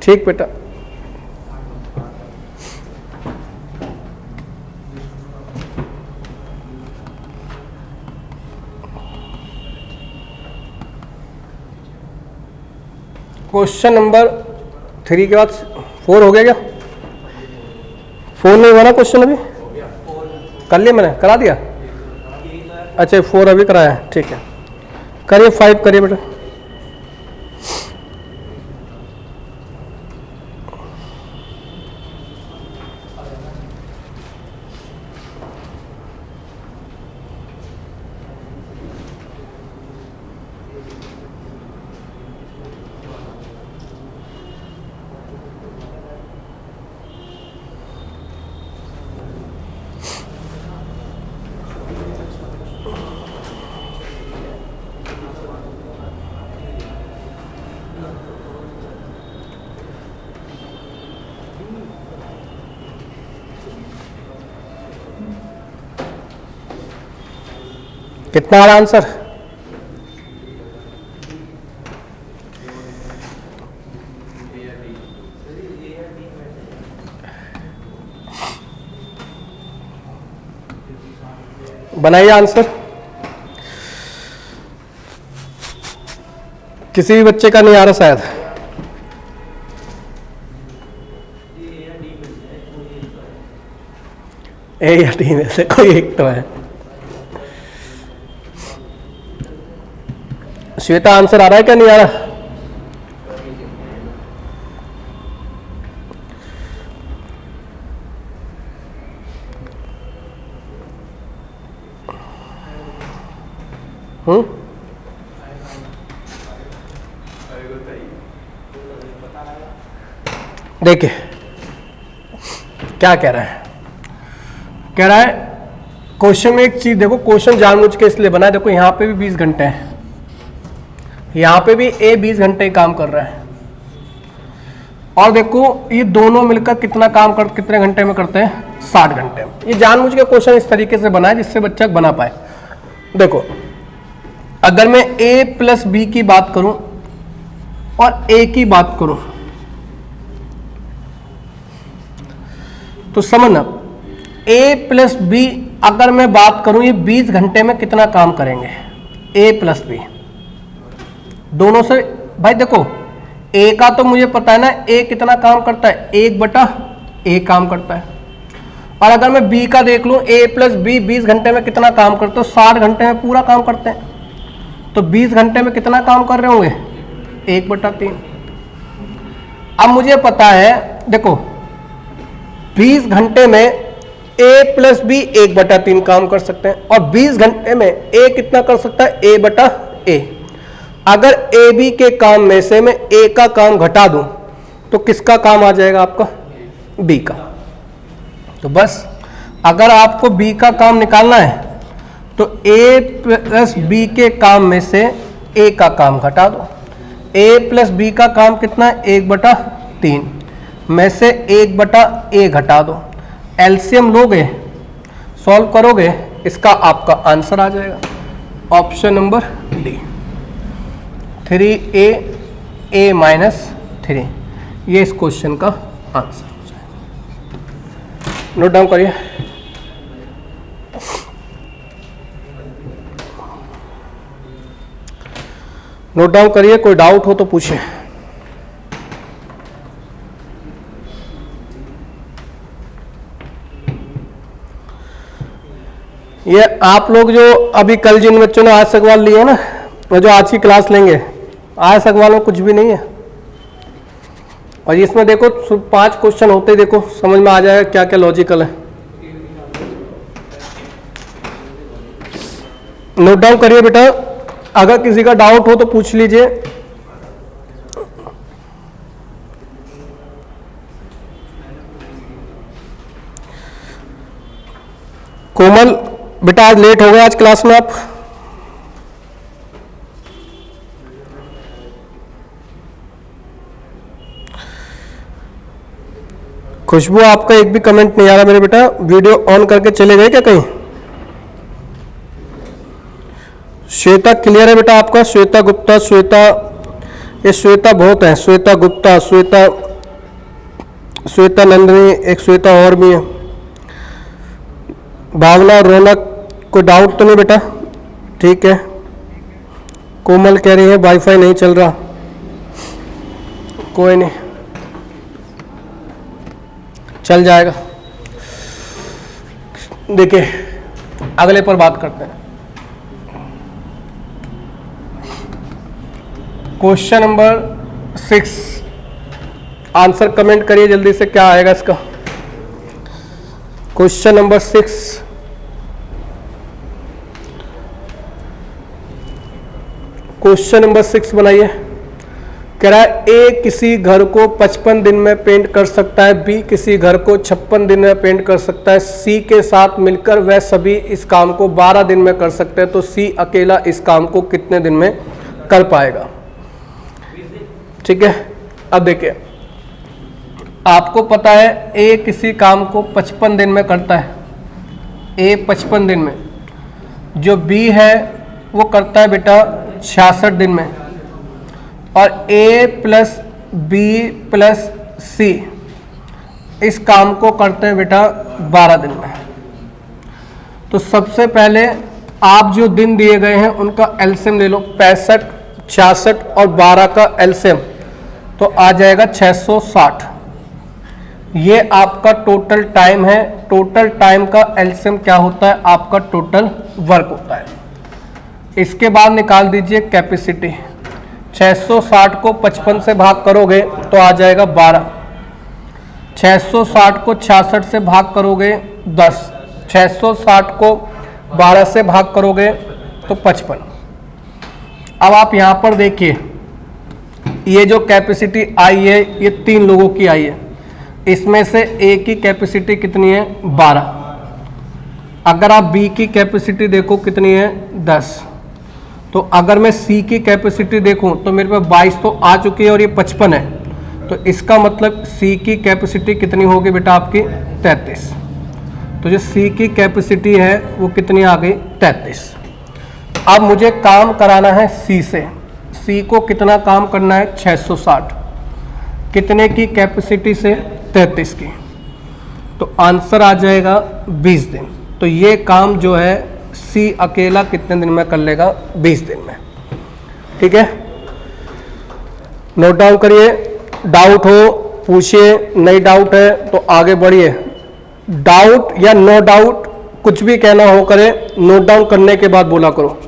ठीक बेटा, क्वेश्चन नंबर 3 के बाद 4 हो गया क्या? 4 नहीं हुआ ना क्वेश्चन अभी? कर लिया मैंने, करा दिया। अच्छा 4 अभी कराया है, ठीक है। करिए 5 करिए बेटा। कितना आ रहा आंसर? बनाइए आंसर। किसी भी बच्चे का नहीं आ रहा शायद। ए या डी में से कोई एक तो है। श्वेता आंसर आ रहा है क्या नहीं आ रहा? देखिए क्या कह रहा है, कह रहा है क्वेश्चन में एक चीज देखो, क्वेश्चन जानबूझ के इसलिए बना है, देखो यहां पे भी 20 घंटे हैं, यहां पे भी ए 20 घंटे काम कर रहा है, और देखो ये दोनों मिलकर कितना काम कर, कितने घंटे में करते हैं, 60 घंटे में। ये जानबूझ के क्वेश्चन इस तरीके से बना है जिससे बच्चा बना पाए। देखो अगर मैं ए प्लस बी की बात करूं और ए की बात करूं तो समझना, ए प्लस बी अगर मैं बात करूं ये 20 घंटे में कितना काम करेंगे, ए प्लस बी दोनों से। भाई देखो ए का तो मुझे पता है ना, ए कितना काम करता है, 1/a काम करता है, और अगर मैं बी का देख लूं, ए प्लस बी 20 घंटे में कितना काम करते हो, 60 घंटे में पूरा काम करते हैं, तो 20 घंटे में कितना काम कर रहे होंगे, 1/3। अब मुझे पता है देखो 20 घंटे में ए प्लस बी 1/3 काम कर सकते हैं, और 20 घंटे में ए कितना कर सकता है, a/a। अगर ए बी के काम में से मैं ए का काम घटा दूं तो किसका काम आ जाएगा आपका, बी का। तो बस अगर आपको बी का काम निकालना है तो ए प्लस बी के काम में से ए का काम घटा दो। ए प्लस बी का काम कितना है, 1/3 में से 1/a घटा दो, एलसीएम लोगे, सॉल्व करोगे, इसका आपका आंसर आ जाएगा ऑप्शन नंबर डी, 3a -3। ये इस क्वेश्चन का आंसर हो जाएगा। नोट डाउन करिए। नोट डाउन करिए, कोई डाउट हो तो पूछे। ये आप लोग जो अभी कल जिन बच्चों ने आज सवाल लिए है ना, वो जो आज की क्लास लेंगे, आज सवाल में कुछ भी नहीं है, और इसमें देखो 5 क्वेश्चन होते, देखो समझ में आ जाएगा क्या क्या लॉजिकल है। नोट डाउन करिए बेटा, अगर किसी का डाउट हो तो पूछ लीजिए। कोमल बेटा आज लेट हो गया आज क्लास में आप, खुशबू आपका एक भी कमेंट नहीं आ रहा मेरे बेटा, वीडियो ऑन करके चले गए क्या कहीं। श्वेता क्लियर है बेटा आपका, श्वेता गुप्ता, श्वेता, ये श्वेता बहुत है, श्वेता गुप्ता, श्वेता नंदनी, एक श्वेता और भी है, भावना, रौनक, कोई डाउट तो नहीं बेटा, ठीक है। कोमल कह रही है वाईफाई नहीं चल रहा, कोई नहीं, चल जाएगा। देखिए अगले पर बात करते हैं। क्वेश्चन नंबर 6, आंसर कमेंट करिए जल्दी से, क्या आएगा इसका। क्वेश्चन नंबर 6, क्वेश्चन नंबर 6 बनाइए। कह रहा है ए किसी घर को 55 दिन में पेंट कर सकता है, बी किसी घर को 56 दिन में पेंट कर सकता है, सी के साथ मिलकर वह सभी इस काम को 12 दिन में कर सकते हैं, तो सी अकेला इस काम को कितने दिन में कर पाएगा। ठीक है, अब देखिए आपको पता है ए किसी काम को 55 दिन में करता है, ए 55 दिन में, जो बी है वो करता है बेटा 66 दिन में, और ए प्लस बी प्लस सी इस काम को करते हैं बेटा 12 दिन में। तो सबसे पहले आप जो दिन दिए गए हैं उनका एलसीएम ले लो, 65, 66 और 12 का एलसीएम तो आ जाएगा 660। ये आपका टोटल टाइम है, टोटल टाइम का एलसीएम क्या होता है, आपका टोटल वर्क होता है। इसके बाद निकाल दीजिए कैपेसिटी, 660 को 55 से भाग करोगे तो आ जाएगा 12, 660 को 66 से भाग करोगे 10, 660 को 12 से भाग करोगे तो 55, अब आप यहां पर देखिए, ये जो कैपेसिटी आई है ये 3 लोगों की आई है, इसमें से ए की कैपेसिटी कितनी है 12। अगर आप बी की कैपेसिटी देखो कितनी है 10, तो अगर मैं सी की कैपेसिटी देखूं तो मेरे पास 22 तो आ चुकी है और ये 55 है, तो इसका मतलब सी की कैपेसिटी कितनी होगी बेटा आपकी 33। तो जो सी की कैपेसिटी है वो कितनी आ गई 33। अब मुझे काम कराना है सी से, सी को कितना काम करना है 660, कितने की कैपेसिटी से 33 की, तो आंसर आ जाएगा 20 दिन। तो ये काम जो है सी अकेला कितने दिन में कर लेगा 20 दिन में। ठीक है, नोट डाउन करिए, डाउट हो पूछिए, नहीं डाउट है तो आगे बढ़िए। डाउट या नो डाउट कुछ भी कहना हो करे, नोट डाउन करने के बाद बोला करो।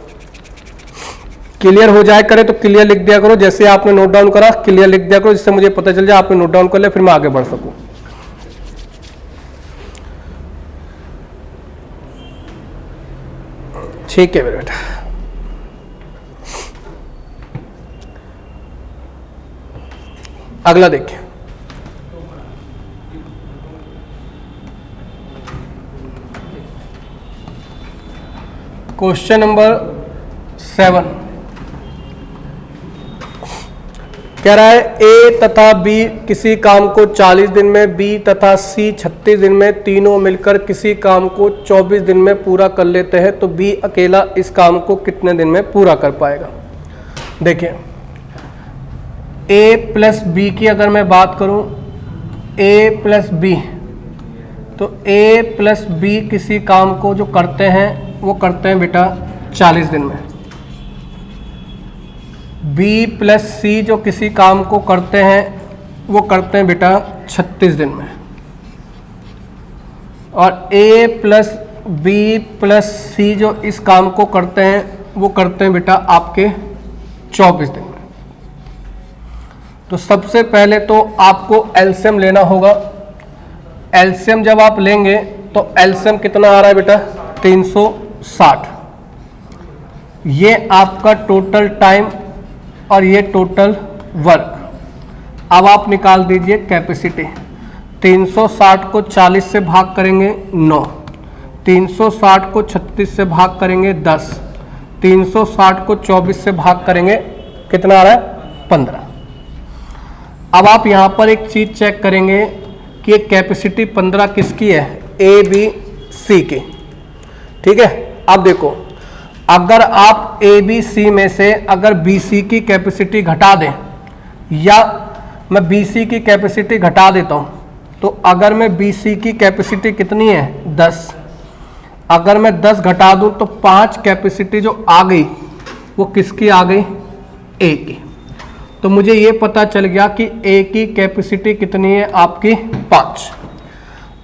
क्लियर हो जाए करे तो क्लियर लिख दिया करो, जैसे आपने नोट डाउन करा क्लियर लिख दिया करो, जिससे मुझे पता चल जाए आपने नोट डाउन कर लिया, फिर मैं आगे बढ़ सकूं। ठीक है मेरे बेटा, अगला देखिए। क्वेश्चन नंबर 7 कह रहा है ए तथा बी किसी काम को 40 दिन में, बी तथा सी 36 दिन में, तीनों मिलकर किसी काम को 24 दिन में पूरा कर लेते हैं, तो बी अकेला इस काम को कितने दिन में पूरा कर पाएगा। देखिए ए प्लस बी की अगर मैं बात करूं, ए प्लस बी, तो ए प्लस बी किसी काम को जो करते हैं वो करते हैं बेटा 40 दिन में। बी प्लस सी जो किसी काम को करते हैं वो करते हैं बेटा 36 दिन में। और ए प्लस बी प्लस सी जो इस काम को करते हैं वो करते हैं बेटा आपके 24 दिन में। तो सबसे पहले तो आपको एलसीएम लेना होगा। एलसीएम जब आप लेंगे तो एलसीएम कितना आ रहा है बेटा 360। ये आपका टोटल टाइम और ये टोटल वर्क। अब आप निकाल दीजिए कैपेसिटी। 360 को 40 से भाग करेंगे 9, 360 को 36 से भाग करेंगे 10, 360 को 24 से भाग करेंगे कितना आ रहा है 15। अब आप यहाँ पर एक चीज़ चेक करेंगे कि ये कैपेसिटी 15 किसकी है, ए बी सी की। ठीक है, अब देखो अगर आप ए बी सी में से अगर बी सी की कैपेसिटी घटा दें, या मैं बी सी की कैपेसिटी घटा देता हूँ, तो अगर मैं बी सी की कैपेसिटी कितनी है 10, अगर मैं 10 घटा दूँ तो 5 कैपेसिटी जो आ गई वो किसकी आ गई, ए की। तो मुझे ये पता चल गया कि ए की कैपेसिटी कितनी है आपकी 5।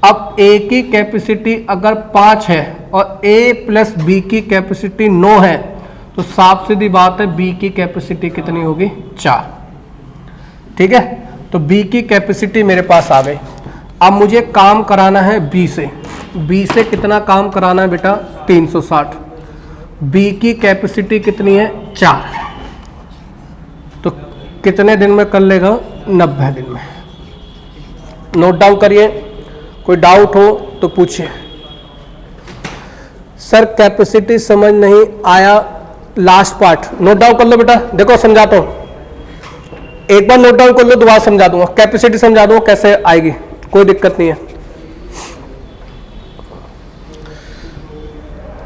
अब ए की कैपेसिटी अगर 5 है और ए प्लस बी की कैपेसिटी 9 है, तो साफ सीधी बात है बी की कैपेसिटी कितनी होगी 4। ठीक है, तो बी की कैपेसिटी मेरे पास आ गई। अब मुझे काम कराना है बी से। बी से कितना काम कराना है बेटा 360। बी की कैपेसिटी कितनी है 4, तो कितने दिन में कर लेगा 90 दिन में। नोट डाउन करिए, कोई डाउट हो तो पूछिए। सर कैपेसिटी समझ नहीं आया लास्ट पार्ट। नोट डाउन कर लो बेटा, देखो समझाता हूं, एक बार नोट डाउन कर लो, दोबारा समझा दूंगा। कैपेसिटी समझा दूंगा कैसे आएगी, कोई दिक्कत नहीं है।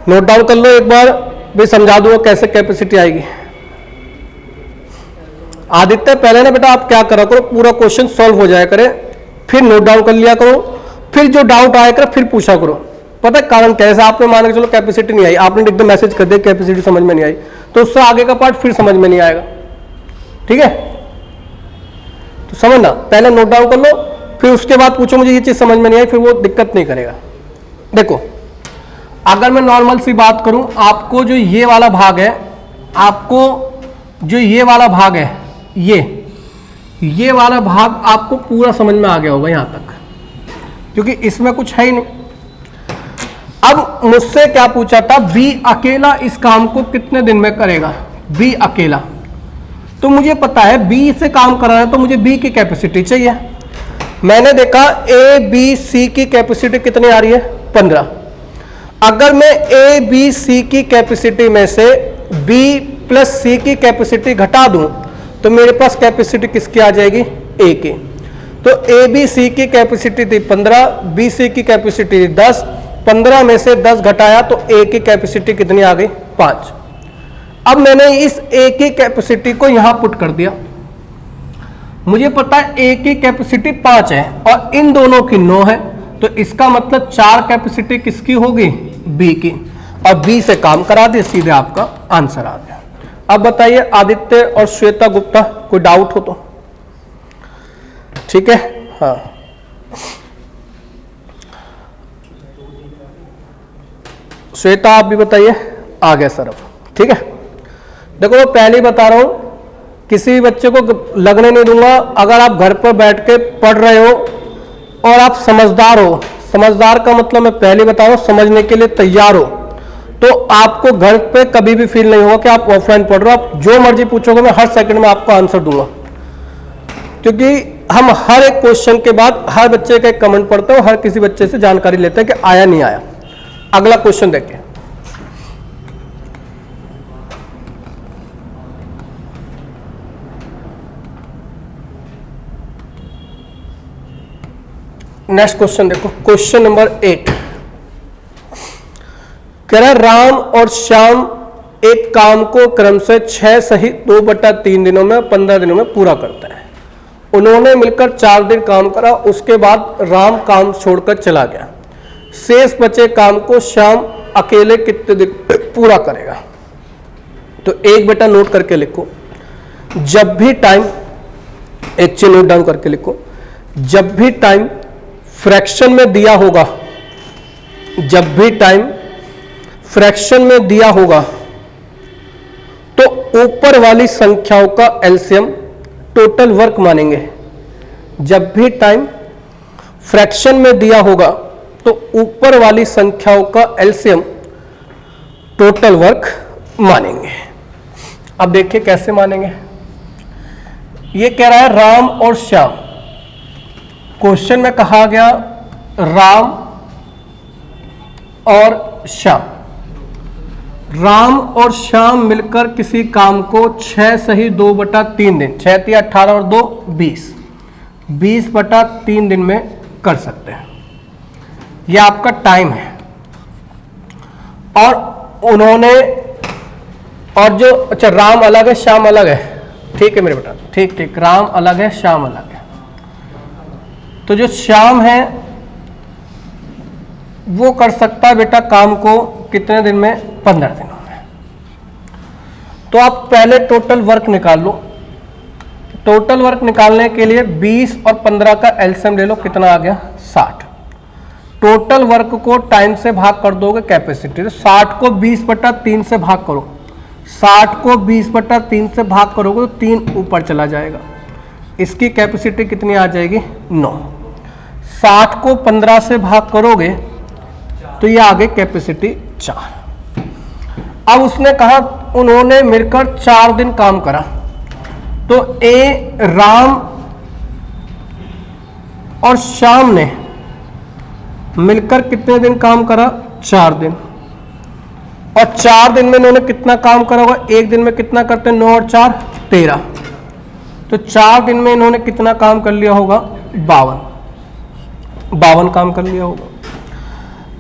नोट डाउन कर लो एक बार, भी समझा दूंगा कैसे कैपेसिटी आएगी। आदित्य पहले ना बेटा आप क्या करा करो, पूरा क्वेश्चन सॉल्व हो जाया करे, फिर नोट डाउन कर लिया करो, फिर जो डाउट आया कर फिर पूछा करो। पता है कारण कैसे, आपने मान के चलो कैपेसिटी नहीं आई, आपने एकदम मैसेज कर दिया कैपेसिटी समझ में नहीं आई, तो उससे आगे का पार्ट फिर समझ में नहीं आएगा। ठीक है, तो समझना, पहले नोट डाउन कर लो, फिर उसके बाद पूछो मुझे ये चीज समझ में नहीं आई, फिर वो दिक्कत नहीं करेगा। देखो अगर मैं नॉर्मल सी बात करूं, आपको जो ये वाला भाग है, आपको जो ये वाला भाग है, ये वाला भाग आपको पूरा समझ में आ गया होगा यहां तक, क्योंकि इसमें कुछ है ही नहीं। अब मुझसे क्या पूछा था, बी अकेला इस काम को कितने दिन में करेगा, बी अकेला। तो मुझे पता है बी से काम कराना है तो मुझे बी की कैपेसिटी चाहिए। मैंने देखा ए बी सी की कैपेसिटी कितनी आ रही है 15। अगर मैं ए बी सी की कैपेसिटी में से बी प्लस सी की कैपेसिटी घटा दूं तो मेरे पास कैपेसिटी किसकी आ जाएगी ए की। तो ए बी सी की कैपेसिटी थी 15, बी सी की कैपेसिटी थी 10, 15 में से 10 घटाया तो ए की कैपेसिटी कितनी आ गई 5। अब मैंने इस ए की कैपेसिटी को यहां पुट कर दिया। मुझे पता है ए की कैपेसिटी 5 है और इन दोनों की 9 है, तो इसका मतलब 4 कैपेसिटी किसकी होगी बी की, और बी से काम करा दिए, सीधे आपका आंसर आ गया। अब बताइए आदित्य और श्वेता गुप्ता, कोई डाउट हो तो? ठीक है, हाँ श्वेता आप भी बताइए। आ गया सर अब, ठीक है। देखो मैं पहले ही बता रहा हूं, किसी भी बच्चे को लगने नहीं दूंगा। अगर आप घर पर बैठ के पढ़ रहे हो और आप समझदार हो, समझदार का मतलब मैं पहले बता रहा हूं समझने के लिए तैयार हो, तो आपको घर पे कभी भी फील नहीं होगा कि आप ऑफलाइन पढ़ रहे हो। आप जो मर्जी पूछोगे मैं हर सेकंड में आपको आंसर दूंगा, क्योंकि हम हर एक क्वेश्चन के बाद हर बच्चे का एक कमेंट पढ़ते हैं, हर किसी बच्चे से जानकारी लेते हैं कि आया नहीं आया। अगला क्वेश्चन देखिए, नेक्स्ट क्वेश्चन देखो, क्वेश्चन नंबर 8 कह रहा है राम और श्याम एक काम को क्रम से 6 सहित 2/3 दिनों में 15 दिनों में पूरा करते हैं। उन्होंने मिलकर 4 दिन काम करा, उसके बाद राम काम छोड़कर चला गया। शेष बचे काम को श्याम अकेले कितने दिन पूरा करेगा? तो एक बेटा नोट करके लिखो, जब भी टाइम, एक चीज नोट डाउन करके लिखो, जब भी टाइम फ्रैक्शन में दिया होगा, जब भी टाइम फ्रैक्शन में दिया होगा तो ऊपर वाली संख्याओं का एलसीएम टोटल वर्क मानेंगे। जब भी टाइम फ्रैक्शन में दिया होगा तो ऊपर वाली संख्याओं का एलसीएम टोटल वर्क मानेंगे। अब देखिए कैसे मानेंगे। ये कह रहा है राम और श्याम, क्वेश्चन में कहा गया राम और श्याम, राम और श्याम मिलकर किसी काम को 6 सही 2/3 दिन, 6 × 18 और 2 20, 20/3 दिन में कर सकते हैं। यह आपका टाइम है। और उन्होंने, और जो, अच्छा राम अलग है श्याम अलग है, ठीक है मेरे बेटा, ठीक ठीक, राम अलग है श्याम अलग है। तो जो श्याम है वो कर सकता है बेटा काम को कितने दिन में? 15 दिनों में। तो आप पहले टोटल वर्क निकाल लो। टोटल वर्क निकालने के लिए 20 और 15 का एलसीएम ले लो, कितना आ गया? 60। टोटल वर्क को टाइम से भाग कर दोगे कैपेसिटी, तो 60 को 20/3 से भाग करो, 60 को 20/3 से भाग करोगे तो 3 ऊपर चला जाएगा। इसकी कैपेसिटी कितनी आ जाएगी? 9। 60 को 15 से भाग करोगे तो ये आगे कैपेसिटी 4। अब उसने कहा उन्होंने मिलकर 4 दिन काम करा, तो ए राम और श्याम ने मिलकर कितने दिन काम करा? 4 दिन। और 4 दिन में इन्होंने कितना काम करा होगा? एक दिन में कितना करते हैं? 9 और 4 13। तो 4 दिन में इन्होंने कितना काम कर लिया होगा? 52 काम कर लिया होगा।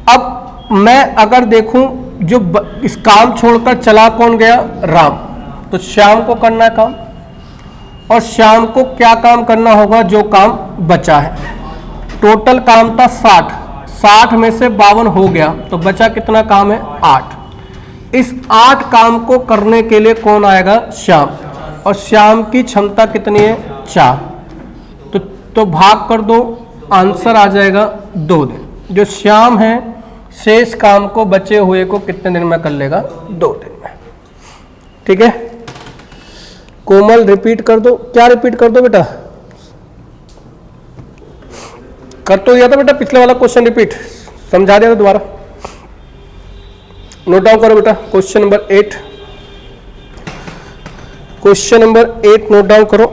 अब मैं अगर देखूं जो इस काम छोड़कर चला कौन गया? राम। तो श्याम को करना है काम, और श्याम को क्या काम करना होगा? जो काम बचा है। टोटल काम था 60, 60 में से 52 हो गया, तो बचा कितना काम है? 8। इस 8 काम को करने के लिए कौन आएगा? श्याम। और श्याम की क्षमता कितनी है? 4। तो भाग कर दो, आंसर आ जाएगा 2 दिन। जो श्याम है शेष काम को बचे हुए को कितने दिन में कर लेगा? 2 दिन में। ठीक है, कोमल रिपीट कर दो। क्या रिपीट कर दो बेटा? कर तो दिया था बेटा पिछले वाला क्वेश्चन, रिपीट समझा दिया था दोबारा। नोट डाउन करो बेटा, question number 8 question number 8 note down करो।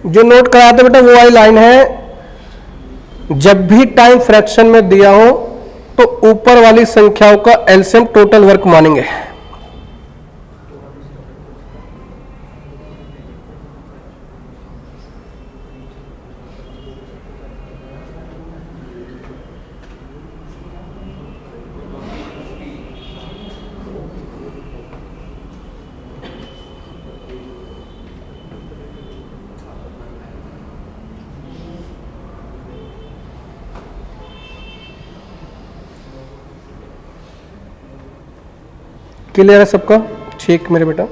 जो नोट कराया था बेटा वो वाली लाइन है, जब भी टाइम फ्रैक्शन में दिया हो तो ऊपर वाली संख्याओं का एलसीएम टोटल वर्क मानेंगे। क्लियर है सबका? ठीक मेरे बेटा।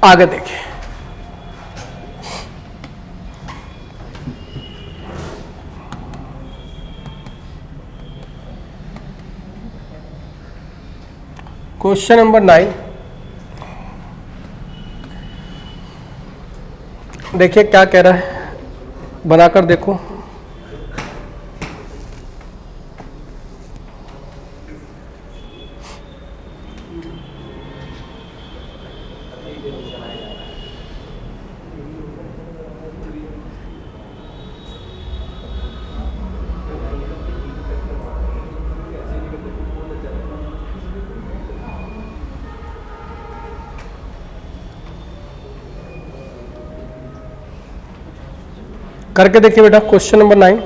आगे देखिए, क्वेश्चन नंबर 9। देखिए क्या कह रहा है, बनाकर देखो। करके देखिए बेटा क्वेश्चन नंबर 9।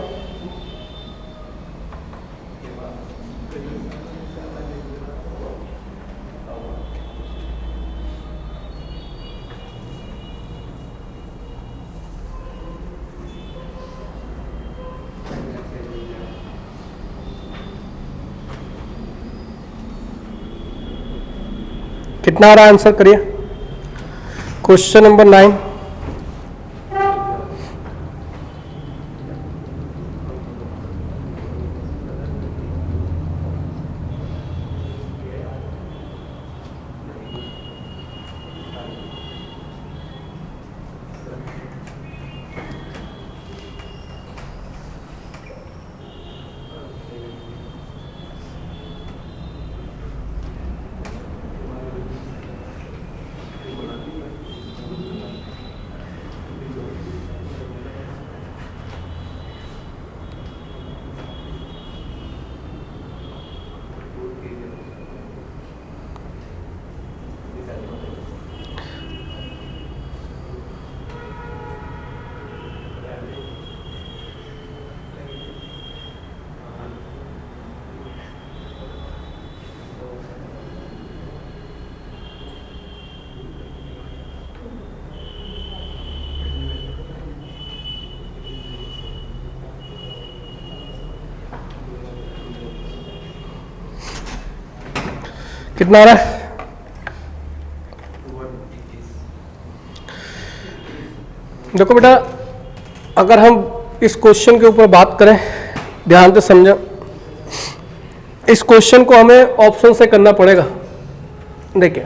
कितना आ रहा है आंसर करिए। Question number 9। कितना आ रहा है? देखो बेटा, अगर हम इस क्वेश्चन के ऊपर बात करें, ध्यान से समझो। इस क्वेश्चन को हमें ऑप्शन से करना पड़ेगा। देखिए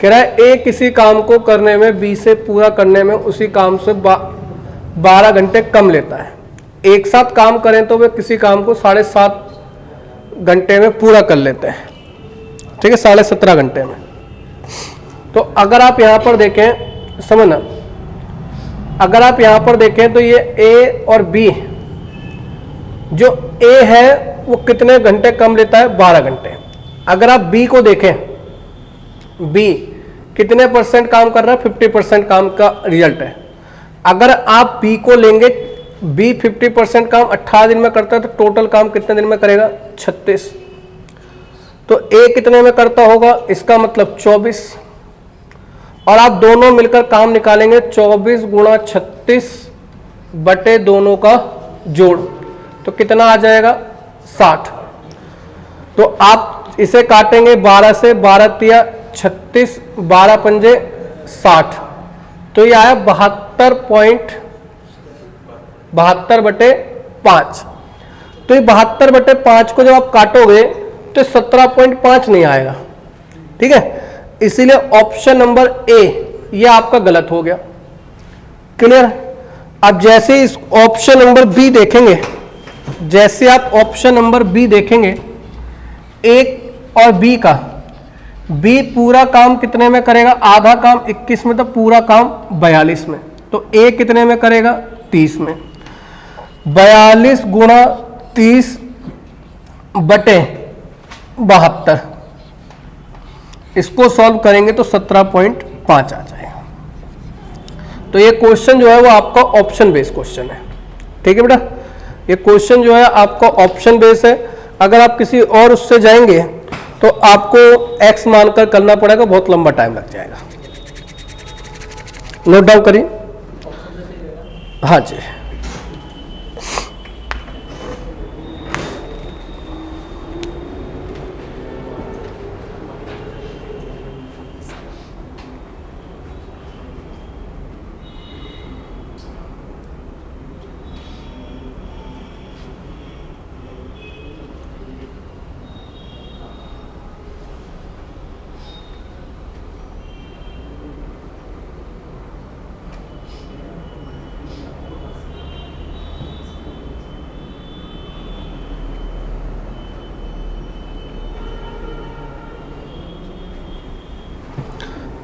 कह रहा है ए किसी काम को करने में बी से पूरा करने में उसी काम से 12 घंटे कम लेता है। एक साथ काम करें तो वे किसी काम को 7.5 घंटे में पूरा कर लेते हैं, ठीक है, 17.5 घंटे में। तो अगर आप यहां पर देखें, समझना, अगर आप यहां पर देखें तो ये ए और बी, जो ए है वो कितने घंटे कम लेता है? 12 घंटे। अगर आप बी को देखें, बी कितने % काम कर रहा है? 50% काम का रिजल्ट है। अगर आप बी को लेंगे बी 50% काम 18 दिन में करता है, तो टोटल काम कितने दिन में करेगा? 36। तो ए कितने में करता होगा? इसका मतलब 24। और आप दोनों मिलकर काम निकालेंगे, 24 गुणा 36 बटे दोनों का जोड़, तो कितना आ जाएगा? 60। तो आप इसे काटेंगे 12 से, 12 तिया 36, 12 पंजे 60, तो ये आया 72 बटे 5। तो ये 72 बटे 5 को जब आप काटोगे तो 17.5 नहीं आएगा, ठीक है। इसीलिए ऑप्शन नंबर ए ये आपका गलत हो गया। क्लियर? अब जैसे इस ऑप्शन नंबर बी देखेंगे, जैसे आप ऑप्शन नंबर बी देखेंगे, ए और बी का, बी पूरा काम कितने में करेगा? आधा काम 21 में, तो पूरा काम 42 में। तो ए कितने में करेगा? 30 में। 42 गुणा 30 बटे 72, इसको सॉल्व करेंगे तो 17.5 आ जाएगा। तो ये क्वेश्चन जो है वो आपका ऑप्शन बेस्ड क्वेश्चन है, ठीक है बेटा। ये क्वेश्चन जो है आपका ऑप्शन बेस्ड है। अगर आप किसी और उससे जाएंगे तो आपको एक्स मानकर करना पड़ेगा, बहुत लंबा टाइम लग जाएगा। नोट डाउन करिए। हाँ जी,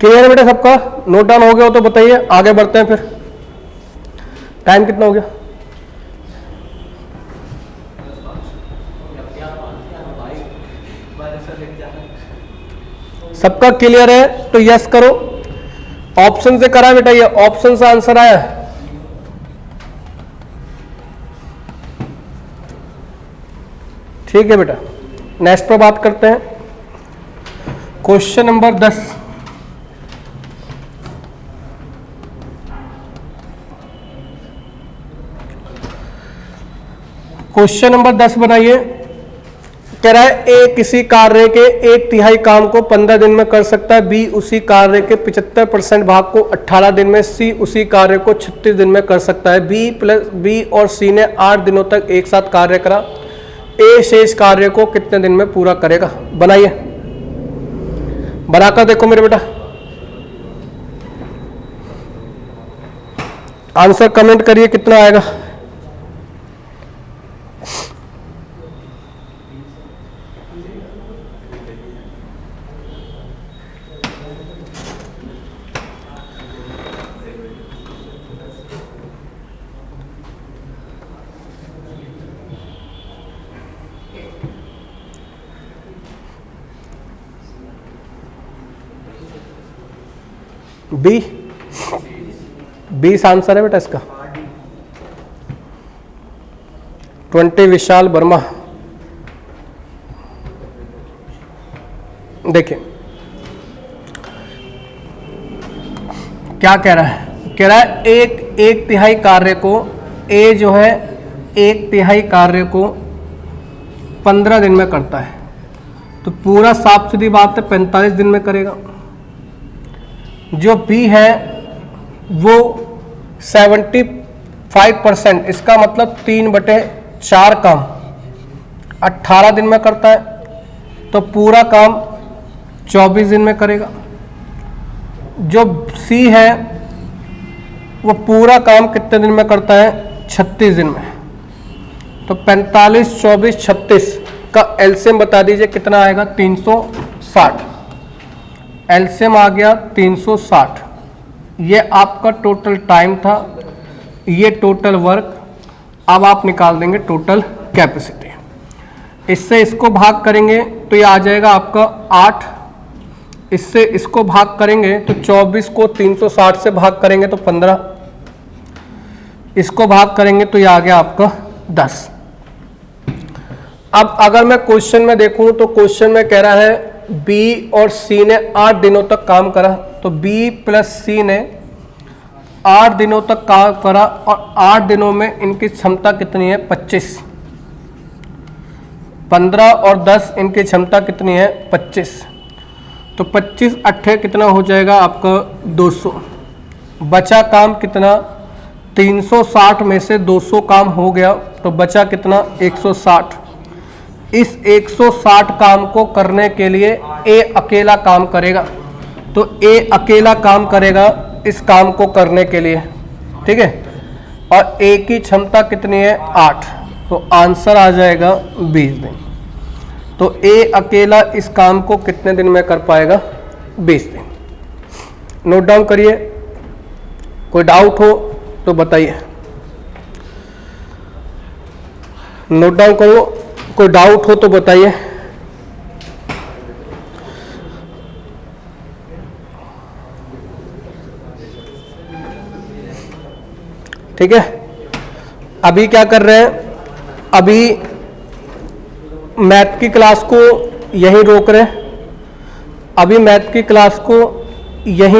क्लियर है बेटा सबका? नोट डाउन हो गया हो तो बताइए, आगे बढ़ते हैं फिर। टाइम कितना हो गया? सबका क्लियर है तो यस करो। ऑप्शन से करा बेटा, ये ऑप्शन से आंसर आया। ठीक है बेटा, नेक्स्ट पर बात करते हैं। Question number 10। क्वेश्चन नंबर 10 बनाइए। कह रहा है ए किसी कार्य के 1/3 काम को 15 दिन में कर सकता है, बी उसी कार्य के 75% भाग को 18 दिन में, सी उसी कार्य को 36 दिन में कर सकता है। बी और सी ने 8 दिनों तक एक साथ कार्य करा, ए शेष कार्य को कितने दिन में पूरा करेगा? बनाइए, बनाकर देखो मेरे बेटा, आंसर कमेंट करिए कितना आएगा। बी 20 आंसर है बेटा इसका। 20 विशाल वर्मा। देखिए क्या कह रहा है, कह रहा है एक तिहाई कार्य को, ए जो है 1/3 कार्य को 15 दिन में करता है, तो पूरा साफ सीधी बात है 45 दिन में करेगा। जो बी है वो 75%, इसका मतलब 3/4 काम 18 दिन में करता है, तो पूरा काम 24 दिन में करेगा। जो सी है वो पूरा काम कितने दिन में करता है? 36 दिन में। तो 45, 24, 36 का एलसीएम बता दीजिए कितना आएगा? 360। एलसीएम आ गया 360। ये आपका टोटल टाइम था, ये टोटल वर्क। अब आप निकाल देंगे टोटल कैपेसिटी। इससे इसको भाग करेंगे तो ये आ जाएगा आपका 8। इससे इसको भाग करेंगे तो 24 को 360 से भाग करेंगे तो 15। इसको भाग करेंगे तो ये आ गया आपका 10। अब अगर मैं क्वेश्चन में देखूं तो क्वेश्चन में कह रहा है बी और सी ने 8 दिनों तक काम करा, तो बी प्लस सी ने 8 दिनों तक काम करा और 8 दिनों में इनकी क्षमता कितनी है 25। 15 और 10 इनकी क्षमता कितनी है 25, तो 25 अट्ठे कितना हो जाएगा आपका 200। बचा काम कितना 360 में से 200 काम हो गया, तो बचा कितना 160। इस 160 काम को करने के लिए ए अकेला काम करेगा, तो ए अकेला काम करेगा इस काम को करने के लिए, ठीक है। और ए की क्षमता कितनी है 8, तो आंसर आ जाएगा 20 दिन। तो ए अकेला इस काम को कितने दिन में कर पाएगा 20 दिन। नोट डाउन करिए, कोई डाउट हो तो बताइए। नोट डाउन करो, कोई डाउट हो तो बताइए। ठीक है, अभी क्या कर रहे हैं, अभी मैथ की क्लास को यहीं रोक रहे हैं, अभी मैथ की क्लास को यहीं